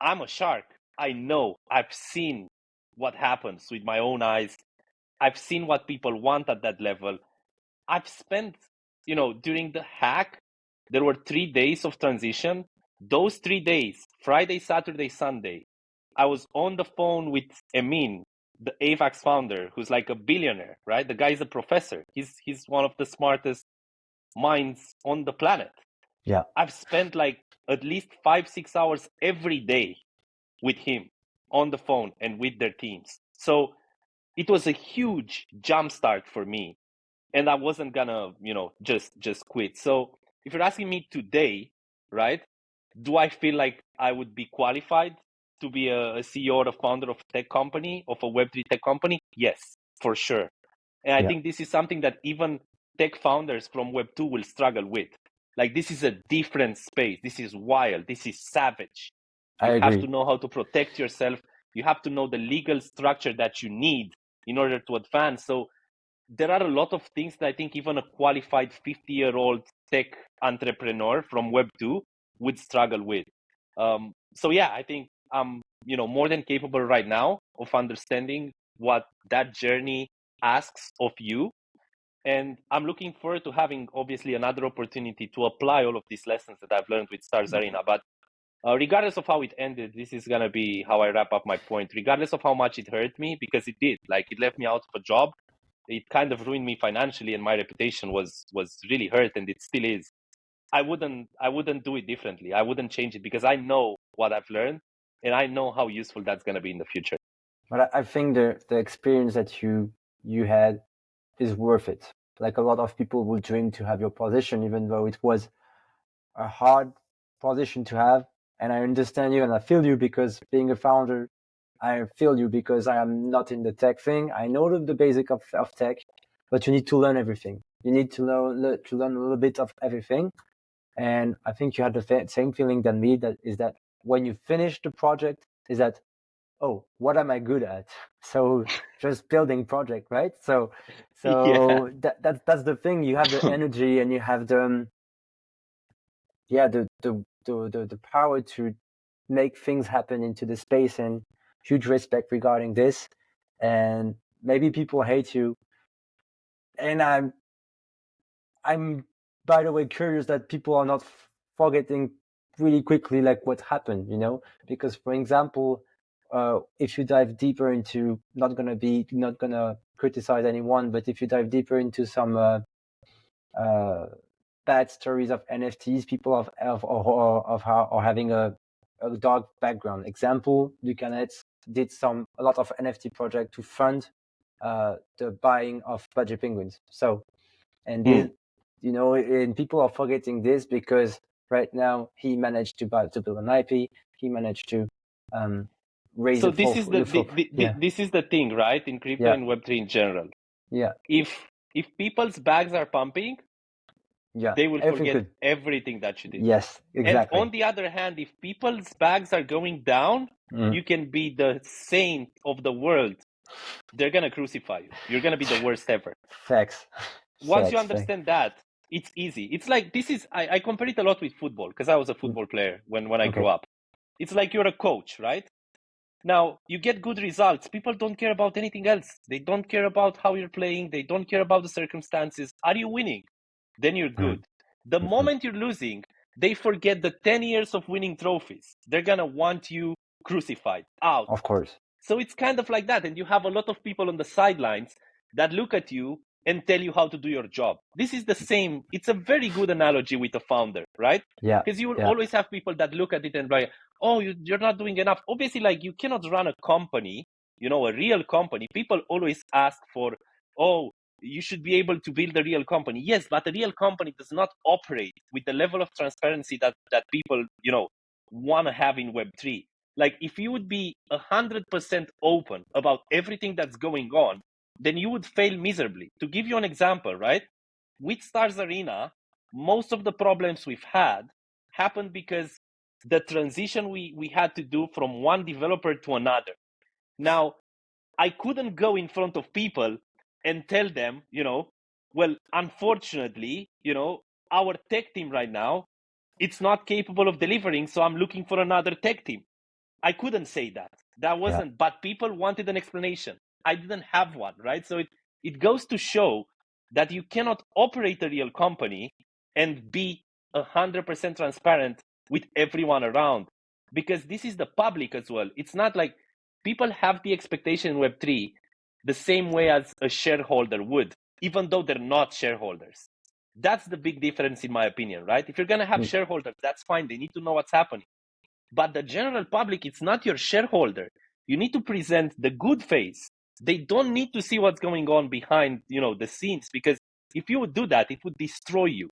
Speaker 2: I'm a shark. I know. I've seen what happens with my own eyes. I've seen what people want at that level. I've spent, during the hack, there were 3 days of transition. Those 3 days, Friday, Saturday, Sunday, I was on the phone with Emin, the AVAX founder, who's like a billionaire, right? The guy's a professor. He's one of the smartest minds on the planet.
Speaker 1: Yeah.
Speaker 2: I've spent like at least 5-6 hours every day with him on the phone and with their teams. So it was a huge jump start for me, and I wasn't gonna, just quit. So if you're asking me today, right, do I feel like I would be qualified to be a CEO or a founder of a tech company, of a Web3 tech company? Yes, for sure. And I
Speaker 1: Yeah.
Speaker 2: think this is something that even tech founders from Web2 will struggle with. Like, this is a different space. This is wild. This is savage.
Speaker 1: I
Speaker 2: You have to
Speaker 1: agree.
Speaker 2: know how to protect yourself. You have to know the legal structure that you need in order to advance. So there are a lot of things that I think even a qualified 50-year-old tech entrepreneur from Web2 would struggle with. So yeah, I think I'm more than capable right now of understanding what that journey asks of you. And I'm looking forward to having obviously another opportunity to apply all of these lessons that I've learned with Stars Arena. But regardless of how it ended, this is going to be how I wrap up my point. Regardless of how much it hurt me, because it did, like it left me out of a job. It kind of ruined me financially, and my reputation was really hurt, and it still is. I wouldn't do it differently. I wouldn't change it because I know what I've learned, and I know how useful that's going to be in the future.
Speaker 1: But I think the experience that you had is worth it. Like a lot of people would dream to have your position, even though it was a hard position to have. And I understand you and I feel you, because being a founder, I feel you because I am not in the tech thing. I know the basic of tech, but you need to learn everything. You need to learn a little bit of everything. And I think you had the same feeling than me, that is that when you finish the project, is that, oh, what am I good at? So just building project, right? So
Speaker 2: Yeah.
Speaker 1: that's the thing. You have the energy and you have the the power to make things happen into the space, and huge respect regarding this. And maybe people hate you, and I'm by the way curious that people are not forgetting really quickly like what happened, because for example, if you dive deeper into, not gonna criticize anyone, but if you dive deeper into some bad stories of NFTs, people of how are having a dark background. Example, Lucanet did a lot of NFT project to fund the buying of budget penguins. So, and this, and people are forgetting this because right now he managed to build an IP. He managed to raise
Speaker 2: So
Speaker 1: the
Speaker 2: this
Speaker 1: full,
Speaker 2: is this is the thing, right? In crypto and Web3 in general.
Speaker 1: Yeah.
Speaker 2: If people's bags are pumping, they will
Speaker 1: Everything
Speaker 2: forget
Speaker 1: could.
Speaker 2: everything that you did.
Speaker 1: Yes,
Speaker 2: And
Speaker 1: exactly.
Speaker 2: on the other hand, if people's bags are going down, you can be the saint of the world. They're going to crucify you. You're going to be the worst ever.
Speaker 1: Facts.
Speaker 2: Once you understand that, it's easy. It's like, I compare it a lot with football because I was a football player when I grew up. It's like you're a coach, right? Now, you get good results. People don't care about anything else. They don't care about how you're playing. They don't care about the circumstances. Are you winning? Then you're good. The moment you're losing, they forget the 10 years of winning trophies. They're going to want you crucified, out.
Speaker 1: Of course.
Speaker 2: So it's kind of like that. And you have a lot of people on the sidelines that look at you and tell you how to do your job. This is the same. It's a very good analogy with a founder, right?
Speaker 1: Yeah.
Speaker 2: Because you will always have people that look at it and like, oh, you're not doing enough. Obviously, like, you cannot run a company, a real company. People always ask for, oh, you should be able to build a real company. Yes, but a real company does not operate with the level of transparency that people, want to have in Web3. Like, if you would be 100% open about everything that's going on, then you would fail miserably. To give you an example, right? With Stars Arena, most of the problems we've had happened because the transition we had to do from one developer to another. Now, I couldn't go in front of people and tell them, well, unfortunately, our tech team right now, it's not capable of delivering, so I'm looking for another tech team. I couldn't say that. That wasn't, but people wanted an explanation. I didn't have one, right? So it goes to show that you cannot operate a real company and be 100% transparent with everyone around, because this is the public as well. It's not like people have the expectation in Web3 the same way as a shareholder would, even though they're not shareholders. That's the big difference, in my opinion, right? If you're going to have shareholders, that's fine. They need to know what's happening. But the general public, it's not your shareholder. You need to present the good face. They don't need to see what's going on behind, the scenes, because if you would do that, it would destroy you.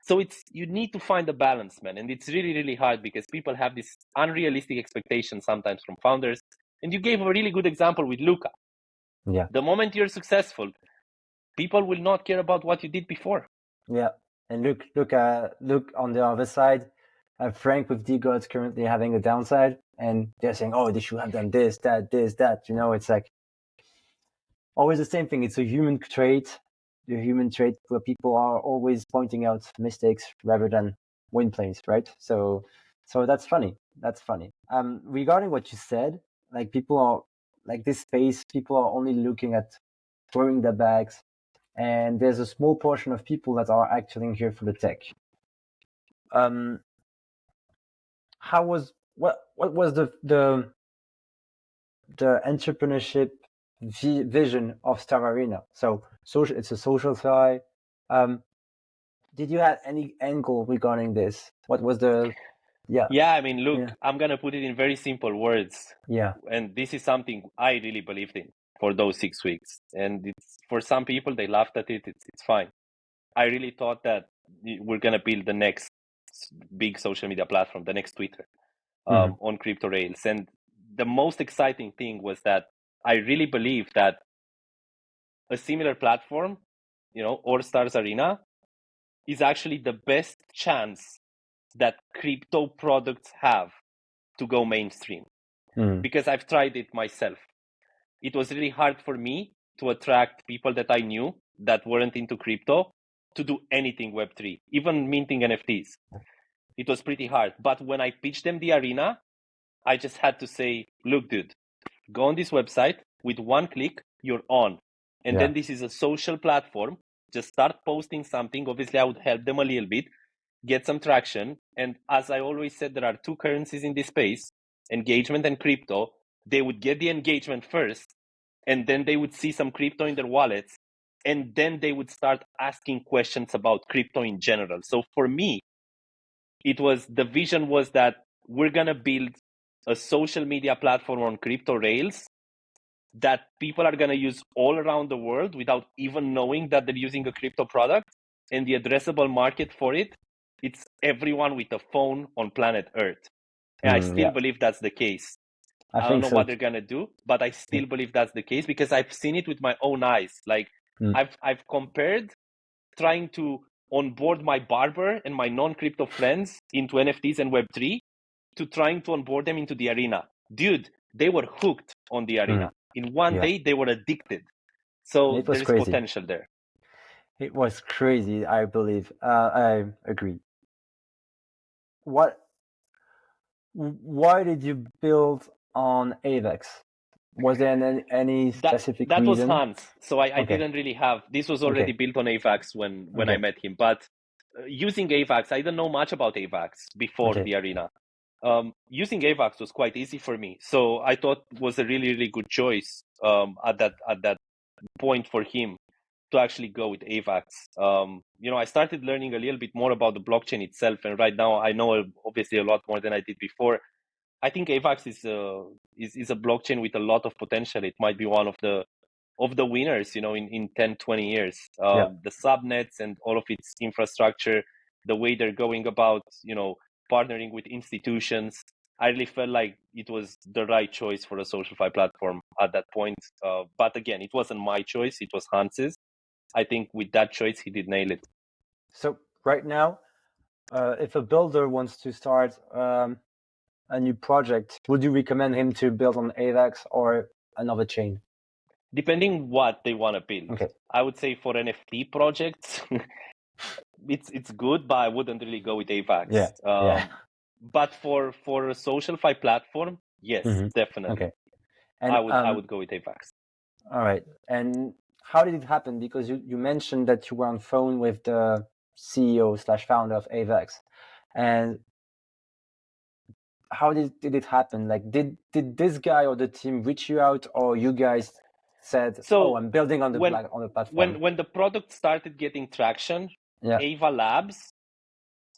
Speaker 2: So you need to find a balance, man. And it's really, really hard because people have this unrealistic expectation sometimes from founders. And you gave a really good example with Luca.
Speaker 1: Yeah.
Speaker 2: The moment you're successful, people will not care about what you did before.
Speaker 1: Yeah. And look on the other side. Frank with DGod's currently having a downside, and they're saying, "Oh, they should have done this, that." It's like always the same thing. It's a human trait, where people are always pointing out mistakes rather than win plays, right? So that's funny. Regarding what you said, like people are like this space, people are only looking at throwing their bags, and there's a small portion of people that are actually here for the tech. What was the entrepreneurship vision of Star Arena? So it's a social side. Did you have any angle regarding this? What was the
Speaker 2: I mean, look, I'm gonna put it in very simple words. And this is something I really believed in for those 6 weeks. And it's, for some people, they laughed at it. It's fine. I really thought that we're gonna build the next big social media platform, the next Twitter, on crypto rails. And the most exciting thing was that I really believe that a similar platform, All Stars Arena, is actually the best chance that crypto products have to go mainstream. Because I've tried it myself. It was really hard for me to attract people that I knew that weren't into crypto to do anything Web3, even minting NFTs. It was pretty hard. But when I pitched them the arena, I just had to say, look, dude, go on this website. With one click, you're on. And then this is a social platform. Just start posting something. Obviously, I would help them a little bit, get some traction. And as I always said, there are two currencies in this space, engagement and crypto. They would get the engagement first, and then they would see some crypto in their wallets, and then they would start asking questions about crypto in general. So for me, the vision was that we're going to build a social media platform on crypto rails that people are going to use all around the world without even knowing that they're using a crypto product. And the addressable market for it's everyone with a phone on planet Earth. And I still believe that's the case. I don't know what they're going to do, but I still believe that's the case because I've seen it with my own eyes. Like I've compared trying to onboard my barber and my non-crypto friends into NFTs and Web3 to trying to onboard them into the arena. Dude, they were hooked on the arena. In one day, they were addicted. So there's potential there.
Speaker 1: It was crazy, I believe. I agree. Why did you build on AVAX? Was there any specific
Speaker 2: that
Speaker 1: reason?
Speaker 2: Was Hans. So I didn't really have, this was already built on AVAX when I met him. But using AVAX, I didn't know much about AVAX before the arena. Using AVAX was quite easy for me. So I thought it was a really, really good choice at that point for him to actually go with AVAX. I started learning a little bit more about the blockchain itself. And right now I know obviously a lot more than I did before. I think AVAX is a blockchain with a lot of potential. It might be one of the winners, in 10, 20 years. The subnets and all of its infrastructure, the way they're going about, partnering with institutions. I really felt like it was the right choice for a SocialFi platform at that point. But again, it wasn't my choice. It was Hans's. I think with that choice, he did nail it.
Speaker 1: So right now, if a builder wants to start a new project, would you recommend him to build on AVAX or another chain?
Speaker 2: Depending what they want to build.
Speaker 1: Okay.
Speaker 2: I would say for NFT projects, it's good, but I wouldn't really go with AVAX. But for a SocialFi platform, yes, definitely.
Speaker 1: Okay. And
Speaker 2: I would go with AVAX.
Speaker 1: All right. And how did it happen? Because you mentioned that you were on phone with the CEO / founder of AVAX. And how did it happen? Like, did this guy or the team reach you out, or you guys said,
Speaker 2: So
Speaker 1: "Oh, I'm building on the platform"?
Speaker 2: when the product started getting traction,
Speaker 1: Yeah.
Speaker 2: Ava Labs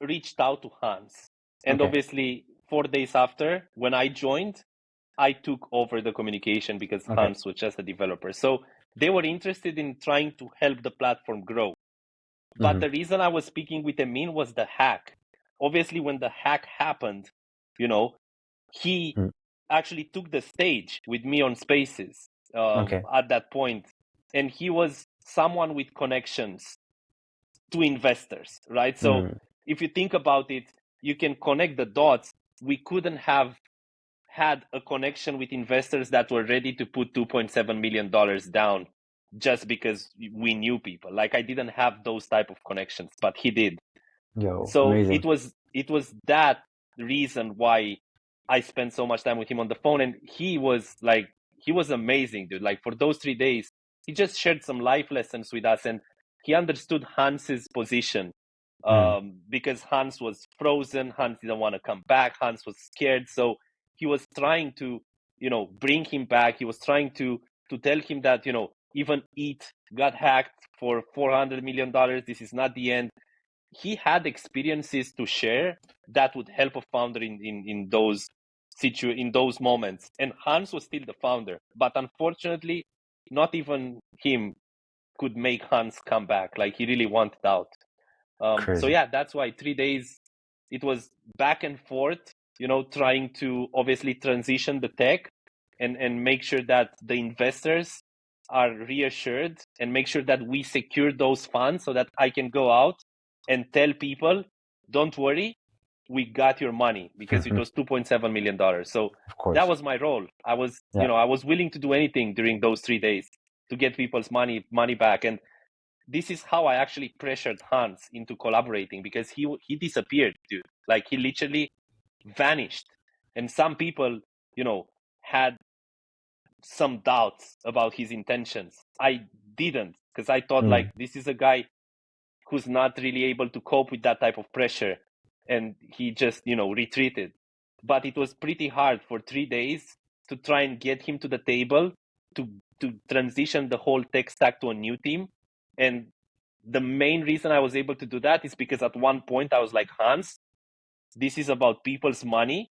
Speaker 2: reached out to Hans. And
Speaker 1: Okay.
Speaker 2: obviously, 4 days after, when I joined, I took over the communication because
Speaker 1: Okay.
Speaker 2: Hans was just a developer. So they were interested in trying to help the platform grow. But the reason I was speaking with Emin was the hack. Obviously, when the hack happened, he actually took the stage with me on Spaces
Speaker 1: Okay.
Speaker 2: at that point, and he was someone with connections to investors, right? So if you think about it, you can connect the dots. We couldn't have had a connection with investors that were ready to put $2.7 million down just because we knew people. Like, I didn't have those type of connections, but he did.
Speaker 1: Yo,
Speaker 2: So
Speaker 1: amazing.
Speaker 2: it was that reason why I spent so much time with him on the phone. And he was amazing, dude. Like, for those 3 days, he just shared some life lessons with us, and he understood Hans's position. Because Hans was frozen, Hans didn't want to come back, Hans was scared. So he was trying to, bring him back. He was trying to tell him that, even ETH got hacked for $400 million. This is not the end. He had experiences to share that would help a founder in those moments. And Hans was still the founder, but unfortunately, not even him could make Hans come back. Like, he really wanted out. So
Speaker 1: Crazy.
Speaker 2: yeah, that's why 3 days it was back and forth, trying to obviously transition the tech and make sure that the investors are reassured and make sure that we secure those funds so that I can go out and tell people, don't worry, we got your money, because it was $2.7 million. So
Speaker 1: Of course.
Speaker 2: that was my role. I was,
Speaker 1: Yeah.
Speaker 2: I was willing to do anything during those 3 days to get people's money back. And this is how I actually pressured Hans into collaborating, because he disappeared, dude. Like, he literally vanished. And some people, had some doubts about his intentions. I didn't, because I thought, like, this is a guy who's not really able to cope with that type of pressure. And he just, retreated. But it was pretty hard for 3 days to try and get him to the table to transition the whole tech stack to a new team. And the main reason I was able to do that is because at one point I was like, Hans, this is about people's money.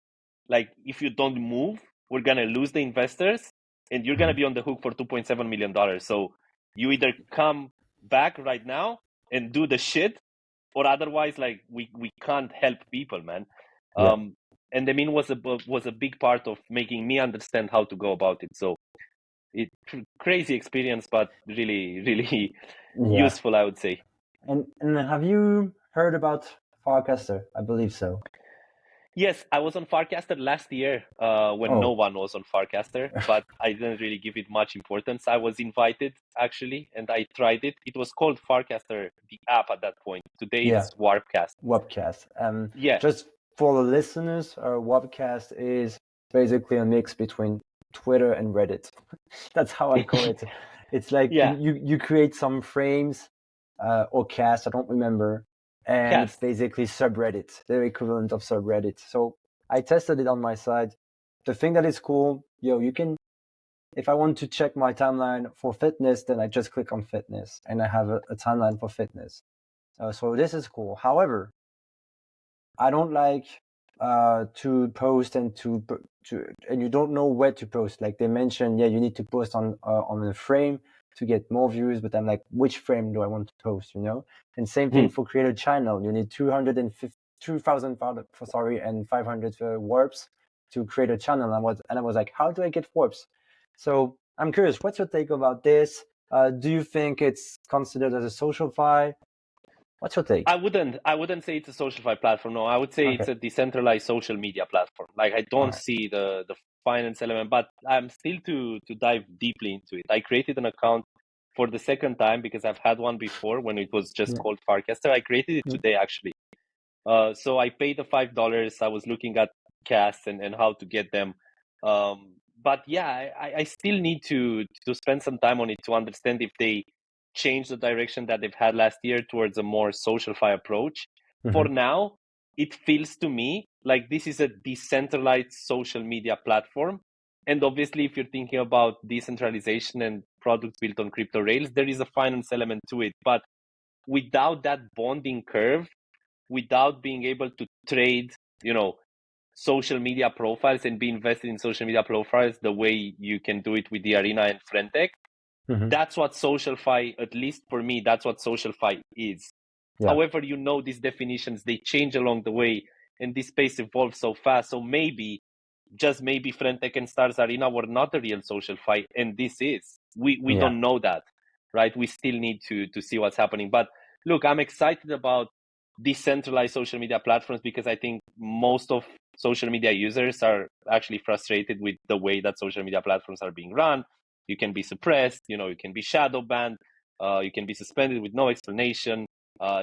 Speaker 2: Like, if you don't move, we're going to lose the investors and you're going to be on the hook for $2.7 million. So you either come back right now and do the shit, or otherwise, like, we can't help people, man.
Speaker 1: Yeah.
Speaker 2: And the mean was a big part of making me understand how to go about it. So crazy experience, but really, really
Speaker 1: Yeah.
Speaker 2: useful, I would say.
Speaker 1: And have you heard about Farcaster? I believe so.
Speaker 2: Yes, I was on Farcaster last year when no one was on Farcaster, but I didn't really give it much importance. I was invited, actually, and I tried it. It was called Farcaster, the app at that point. Today it's Warpcast.
Speaker 1: Warpcast.
Speaker 2: Yeah.
Speaker 1: Just for the listeners, Warpcast is basically a mix between Twitter and Reddit. That's how I call it. It's like
Speaker 2: Yeah.
Speaker 1: you create some frames or cast, I don't remember, and it's basically subreddit, the equivalent of subreddit. So I tested it on my side. The thing that is cool, you can, if I want to check my timeline for fitness, then I just click on fitness and I have a timeline for fitness. So this is cool. However, I don't like to post and and you don't know where to post. Like they mentioned, you need to post on a frame to get more views, but I'm like, which frame do I want to post? And same thing for create a channel. You need 2,000 and 500 warps to create a channel. And I was like, how do I get warps? So I'm curious, what's your take about this? Do you think it's considered as a social fi? What's your take?
Speaker 2: I wouldn't say it's a SocialFi platform. No, I would say it's a decentralized social media platform. Like, I don't see the finance element, but I'm still to dive deeply into it. I created an account for the second time because I've had one before when it was just called Farcaster. I created it today, actually. So I paid the $5. I was looking at casts and how to get them. But yeah, I still need to spend some time on it to understand if they change the direction that they've had last year towards a more social-fi approach. For
Speaker 1: Mm-hmm.
Speaker 2: now, it feels to me like this is a decentralized social media platform. And obviously, if you're thinking about decentralization and products built on crypto rails, there is a finance element to it. But without that bonding curve, without being able to trade, social media profiles and be invested in social media profiles the way you can do it with the Arena and Frentech,
Speaker 1: Mm-hmm.
Speaker 2: that's what SocialFi, at least for me, that's what SocialFi is.
Speaker 1: Yeah.
Speaker 2: However, these definitions, they change along the way, and this space evolves so fast. So maybe, just maybe, Frentech and Stars Arena were not a real SocialFi, and this is. We
Speaker 1: Yeah.
Speaker 2: don't know that, right? We still need to see what's happening. But look, I'm excited about decentralized social media platforms because I think most of social media users are actually frustrated with the way that social media platforms are being run. You can be suppressed, you can be shadow banned, you can be suspended with no explanation.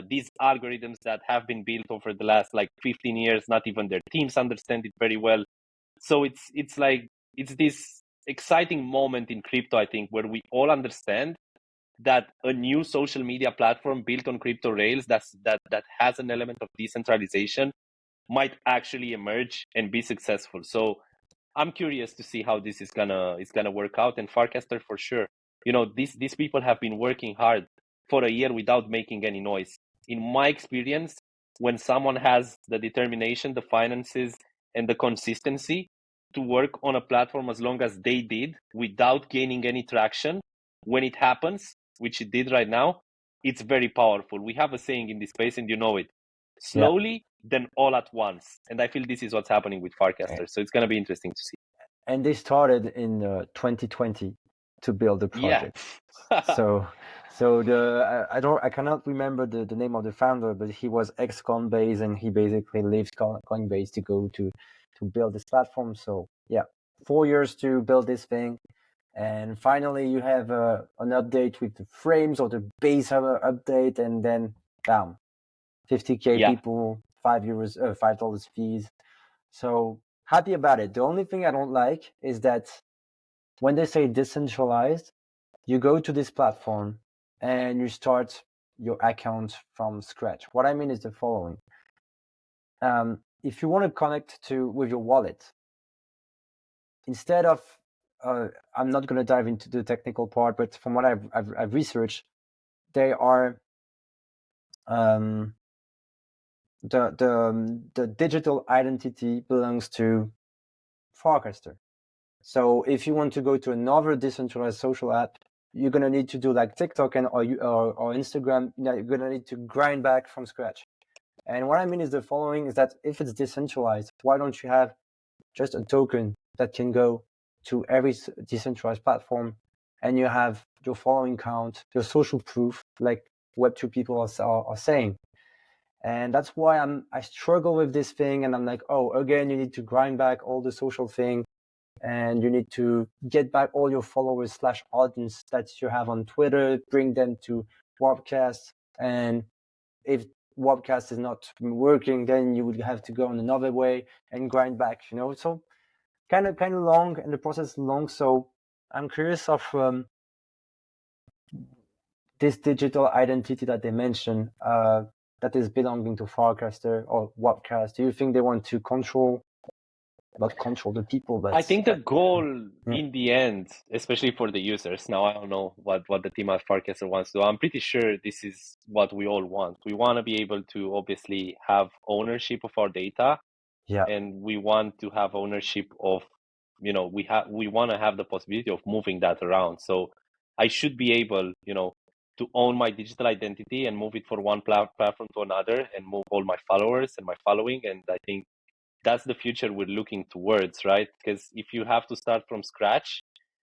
Speaker 2: These algorithms that have been built over the last like 15 years, not even their teams understand it very well. So it's this exciting moment in crypto, I think, where we all understand that a new social media platform built on crypto rails that has an element of decentralization might actually emerge and be successful. So I'm curious to see how this is gonna work out. And Farcaster for sure. These people have been working hard for a year without making any noise. In my experience, when someone has the determination, the finances, and the consistency to work on a platform as long as they did without gaining any traction, when it happens, which it did right now, it's very powerful. We have a saying in this space, and you know it.
Speaker 1: Yeah.
Speaker 2: Slowly, then all at once. And I feel this is what's happening with Farcaster. So it's going to be interesting to see.
Speaker 1: And they started in 2020 to build the
Speaker 2: Yeah.
Speaker 1: project. So I cannot remember the name of the founder, but he was ex Coinbase and he basically left Coinbase to go to build this platform. So yeah, 4 years to build this thing, and finally you have an update with the frames or the base update, and then bam, 50K
Speaker 2: Yeah.
Speaker 1: people, €5, $5 fees. So happy about it. The only thing I don't like is that when they say decentralized, you go to this platform and you start your account from scratch. What I mean is the following. If you want to connect with your wallet, instead of, I'm not going to dive into the technical part, but from what I've researched, they are the digital identity belongs to Farcaster. So if you want to go to another decentralized social app, you're gonna need to do like TikTok or Instagram. You're gonna need to grind back from scratch. And what I mean is the following: is that if it's decentralized, why don't you have just a token that can go to every decentralized platform, and you have your following count, your social proof, like Web2 people are saying. And that's why I struggle with this thing, and I'm like, oh, again, you need to grind back all the social thing, and you need to get back all your followers / audience that you have on Twitter, bring them to Warpcast. And if Warpcast is not working, then you would have to go on another way and grind back, So kind of long, and the process is long. So I'm curious of this digital identity that they mentioned, that is belonging to Farcaster or Warpcast. Do you think they want to not control the people, but
Speaker 2: I think the goal
Speaker 1: yeah.
Speaker 2: in the end, especially for the users, now I don't know what the team at Farcaster wants to do. I'm pretty sure this is what we all want. We want to be able to obviously have ownership of our data,
Speaker 1: Yeah.
Speaker 2: and we want to have ownership of, we want to have the possibility of moving that around. So I should be able, to own my digital identity and move it from one platform to another and move all my followers and my following. And I think that's the future we're looking towards, right? Because if you have to start from scratch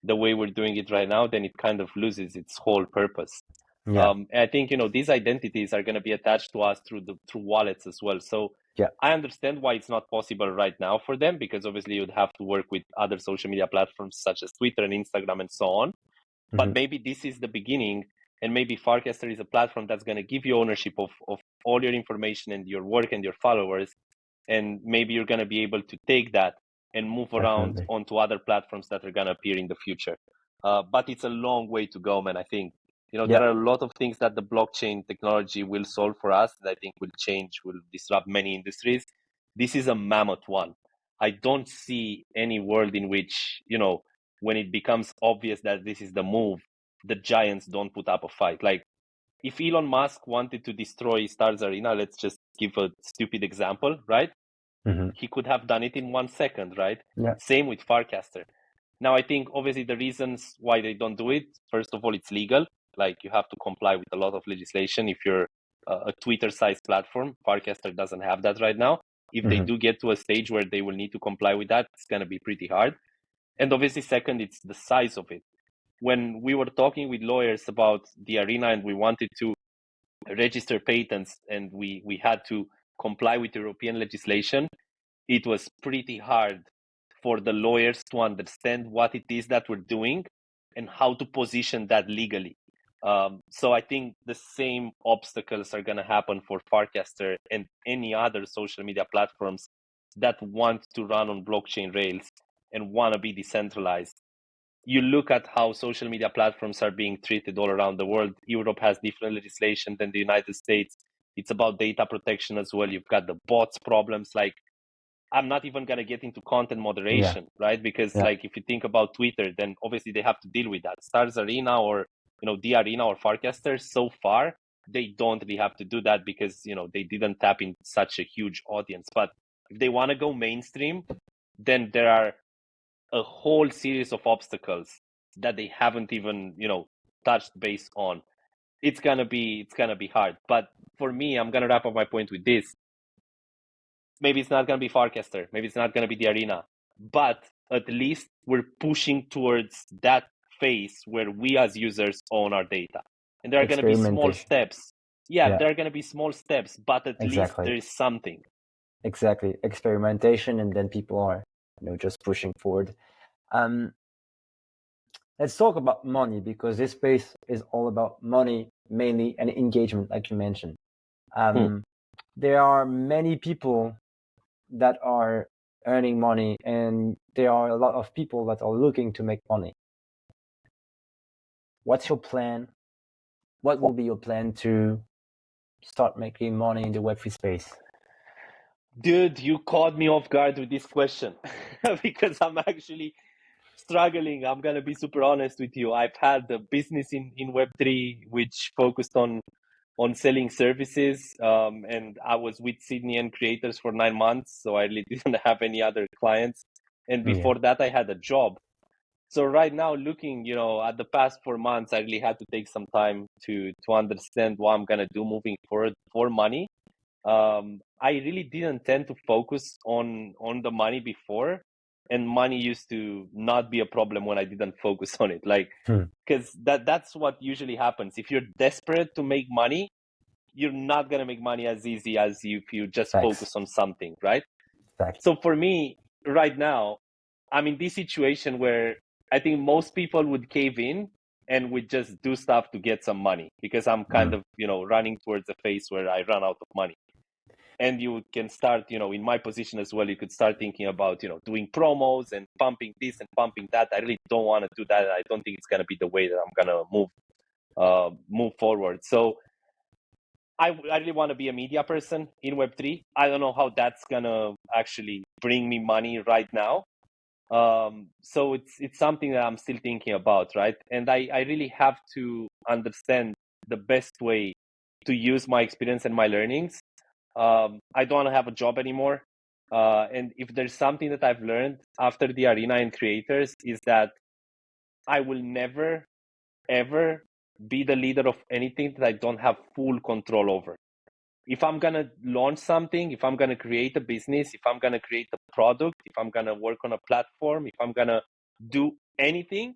Speaker 2: the way we're doing it right now, then it kind of loses its whole purpose.
Speaker 1: Yeah.
Speaker 2: I think these identities are going to be attached to us through wallets as well. So
Speaker 1: Yeah.
Speaker 2: I understand why it's not possible right now for them, because obviously you'd have to work with other social media platforms such as Twitter and Instagram and so on. But maybe this is the beginning, and maybe Farcaster is a platform that's going to give you ownership of all your information and your work and your followers. And maybe you're going to be able to take that and move around
Speaker 1: Definitely.
Speaker 2: onto other platforms that are going to appear in the future. But it's a long way to go, man, I think. There are a lot of things that the blockchain technology will solve for us that I think will disrupt many industries. This is a mammoth one. I don't see any world in which, when it becomes obvious that this is the move, the giants don't put up a fight. Like, if Elon Musk wanted to destroy Stars Arena, let's just give a stupid example, right?
Speaker 1: Mm-hmm.
Speaker 2: He could have done it in 1 second, right?
Speaker 1: Yeah.
Speaker 2: Same with Farcaster. Now, I think obviously the reasons why they don't do it, first of all, it's legal. Like, you have to comply with a lot of legislation if you're a Twitter-sized platform. Farcaster doesn't have that right now. If they do get to a stage where they will need to comply with that, it's going to be pretty hard. And obviously, second, it's the size of it. When we were talking with lawyers about the arena and we wanted to register patents and we had to comply with European legislation, it was pretty hard for the lawyers to understand what it is that we're doing and how to position that legally. So I think the same obstacles are going to happen for Farcaster and any other social media platforms that want to run on blockchain rails and want to be decentralized. You look at how social media platforms are being treated all around the world. Europe has different legislation than the United States. It's about data protection as well. You've got the bots problems. Like, I'm not even going to get into content moderation, right? Because like, if you think about Twitter, then obviously they have to deal with that. Stars Arena or, the Arena or Farcaster, so far, they don't really have to do that because, they didn't tap in such a huge audience. But if they want to go mainstream, then there are a whole series of obstacles that they haven't even, touched base on. It's gonna be hard. But for me, I'm gonna wrap up my point with this. Maybe it's not gonna be Farcaster, maybe it's not gonna be the Arena, but at least we're pushing towards that phase where we as users own our data. And there are gonna be small steps. There are gonna be small steps, but at least there is something.
Speaker 1: Exactly. Experimentation, and then people are, just pushing forward. Let's talk about money, because this space is all about money mainly, and engagement, like you mentioned. There are many people that are earning money, and there are a lot of people that are looking to make money. What's your plan? What will be your plan to start making money in the Web3 space?
Speaker 2: Dude, you caught me off guard with this question because I'm actually struggling. I'm going to be super honest with you. I've had a business in Web3 which focused on selling services, and I was with Sydney creators for 9 months, so I really didn't have any other clients. And before that, I had a job. So right now, looking, at the past 4 months, I really had to take some time to understand what I'm going to do moving forward for money. I really didn't tend to focus on the money before, and money used to not be a problem when I didn't focus on it. Like, because that's what usually happens. If you're desperate to make money, you're not going to make money as easy as if you just focus on something, right? So for me, right now, I'm in this situation where I think most people would cave in and would just do stuff to get some money, because I'm kind of, running towards a phase where I run out of money. And you can start, in my position as well, you could start thinking about, doing promos and pumping this and pumping that. I really don't want to do that. I don't think it's going to be the way that I'm going to move forward. So I really want to be a media person in Web3. I don't know how that's going to actually bring me money right now. So it's something that I'm still thinking about, right? And I really have to understand the best way to use my experience and my learnings. I don't want to have a job anymore. And if there's something that I've learned after the Arena and creators, is that I will never, ever be the leader of anything that I don't have full control over. If I'm going to launch something, if I'm going to create a business, if I'm going to create a product, if I'm going to work on a platform, if I'm going to do anything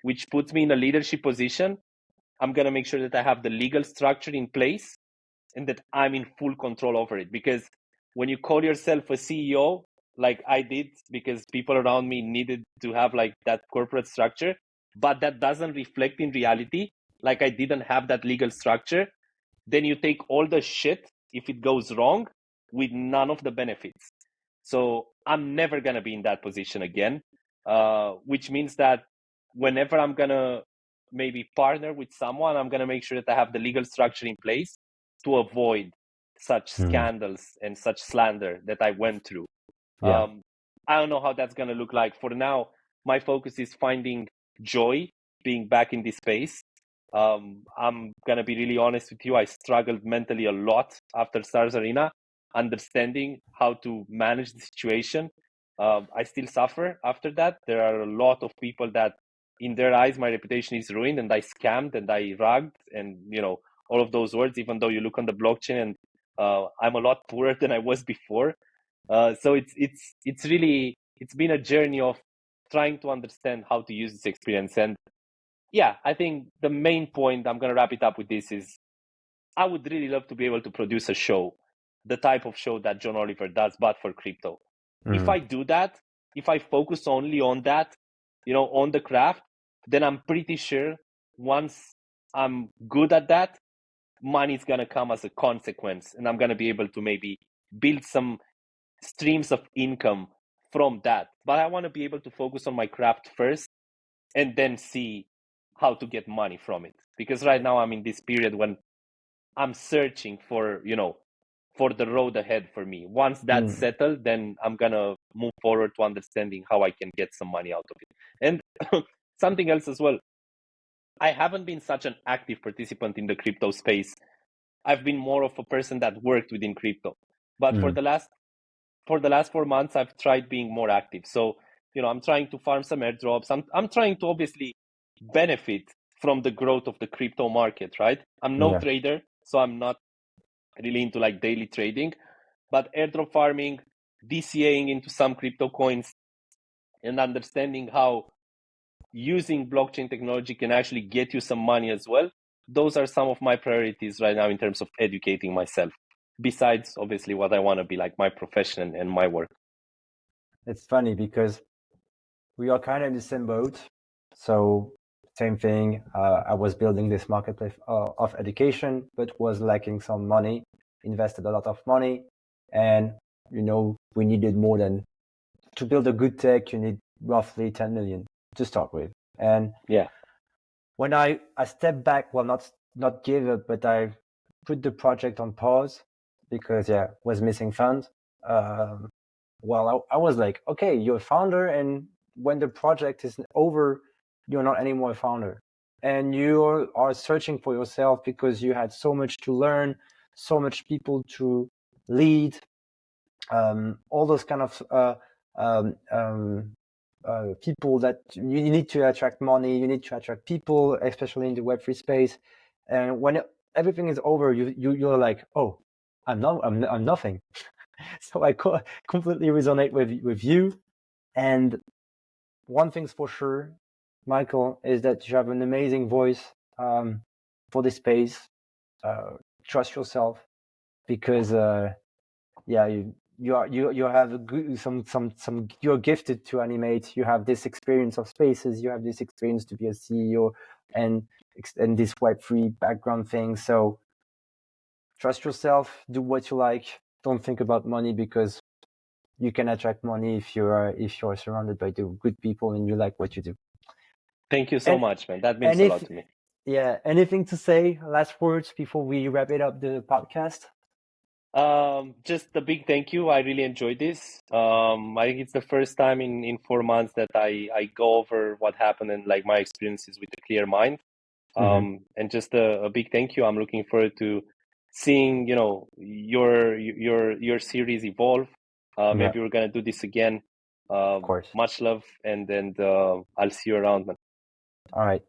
Speaker 2: which puts me in a leadership position, I'm going to make sure that I have the legal structure in place and that I'm in full control over it. Because when you call yourself a CEO, like I did, because people around me needed to have like that corporate structure, but that doesn't reflect in reality, like I didn't have that legal structure, then you take all the shit if it goes wrong with none of the benefits. So I'm never going to be in that position again, which means that whenever I'm going to maybe partner with someone, I'm going to make sure that I have the legal structure in place to avoid such scandals and such slander that I went through.
Speaker 1: Yeah.
Speaker 2: I don't know how that's going to look like. For now, my focus is finding joy being back in this space. I'm going to be really honest with you. I struggled mentally a lot after Stars Arena, understanding how to manage the situation. I still suffer after that. There are a lot of people that, in their eyes, my reputation is ruined, and I scammed and I rugged, and all of those words. Even though you look on the blockchain, and I'm a lot poorer than I was before. So it's really, it's been a journey of trying to understand how to use this experience. And yeah, I think the main point, I'm going to wrap it up with this, is I would really love to be able to produce a show, the type of show that John Oliver does, but for crypto. If I do that, if I focus only on that, on the craft, then I'm pretty sure once I'm good at that, money is going to come as a consequence, and I'm going to be able to maybe build some streams of income from that. But I want to be able to focus on my craft first and then see how to get money from it. Because right now I'm in this period when I'm searching for, for the road ahead for me. Once that's settled, then I'm going to move forward to understanding how I can get some money out of it. And something else as well. I haven't been such an active participant in the crypto space. I've been more of a person that worked within crypto. But for the last 4 months, I've tried being more active. So, I'm trying to farm some airdrops. I'm trying to obviously benefit from the growth of the crypto market, right? I'm no trader, so I'm not really into like daily trading, but airdrop farming, DCAing into some crypto coins, and understanding how using blockchain technology can actually get you some money as well. Those are some of my priorities right now in terms of educating myself, besides obviously what I want to be like my profession and my work.
Speaker 1: It's funny because we are kind of in the same boat. So same thing. I was building this marketplace of education, but was lacking some money, invested a lot of money. And, we needed more than, to build a good tech, you need roughly 10 million to start with. And
Speaker 2: yeah,
Speaker 1: when I stepped back, well, not give up, but I put the project on pause because, was missing funds. Well, I was like, okay, you're a founder, and when the project is over, you're not anymore a founder. And you are searching for yourself because you had so much to learn, so much people to lead, all those kind of people that you need to attract money, you need to attract people, especially in the Web3 space. And when everything is over, you're like, oh, I'm nothing. So I completely resonate with you. And one thing's for sure, Michael, is that you have an amazing voice for this space. Trust yourself, because you have a good, some you're gifted to animate. You have this experience of spaces. You have this experience to be a CEO and this Web3 background thing. So trust yourself. Do what you like. Don't think about money, because you can attract money if you're surrounded by the good people and you like what you do.
Speaker 2: Thank you so much, man. That means a lot to me.
Speaker 1: Yeah. Anything to say? Last words before we wrap it up, the podcast?
Speaker 2: Just a big thank you. I really enjoyed this. I think it's the first time in 4 months that I go over what happened and like my experiences with a clear mind. And just a big thank you. I'm looking forward to seeing, your series evolve. Maybe we're gonna do this again.
Speaker 1: Of course.
Speaker 2: Much love, and I'll see you around, man.
Speaker 1: All right.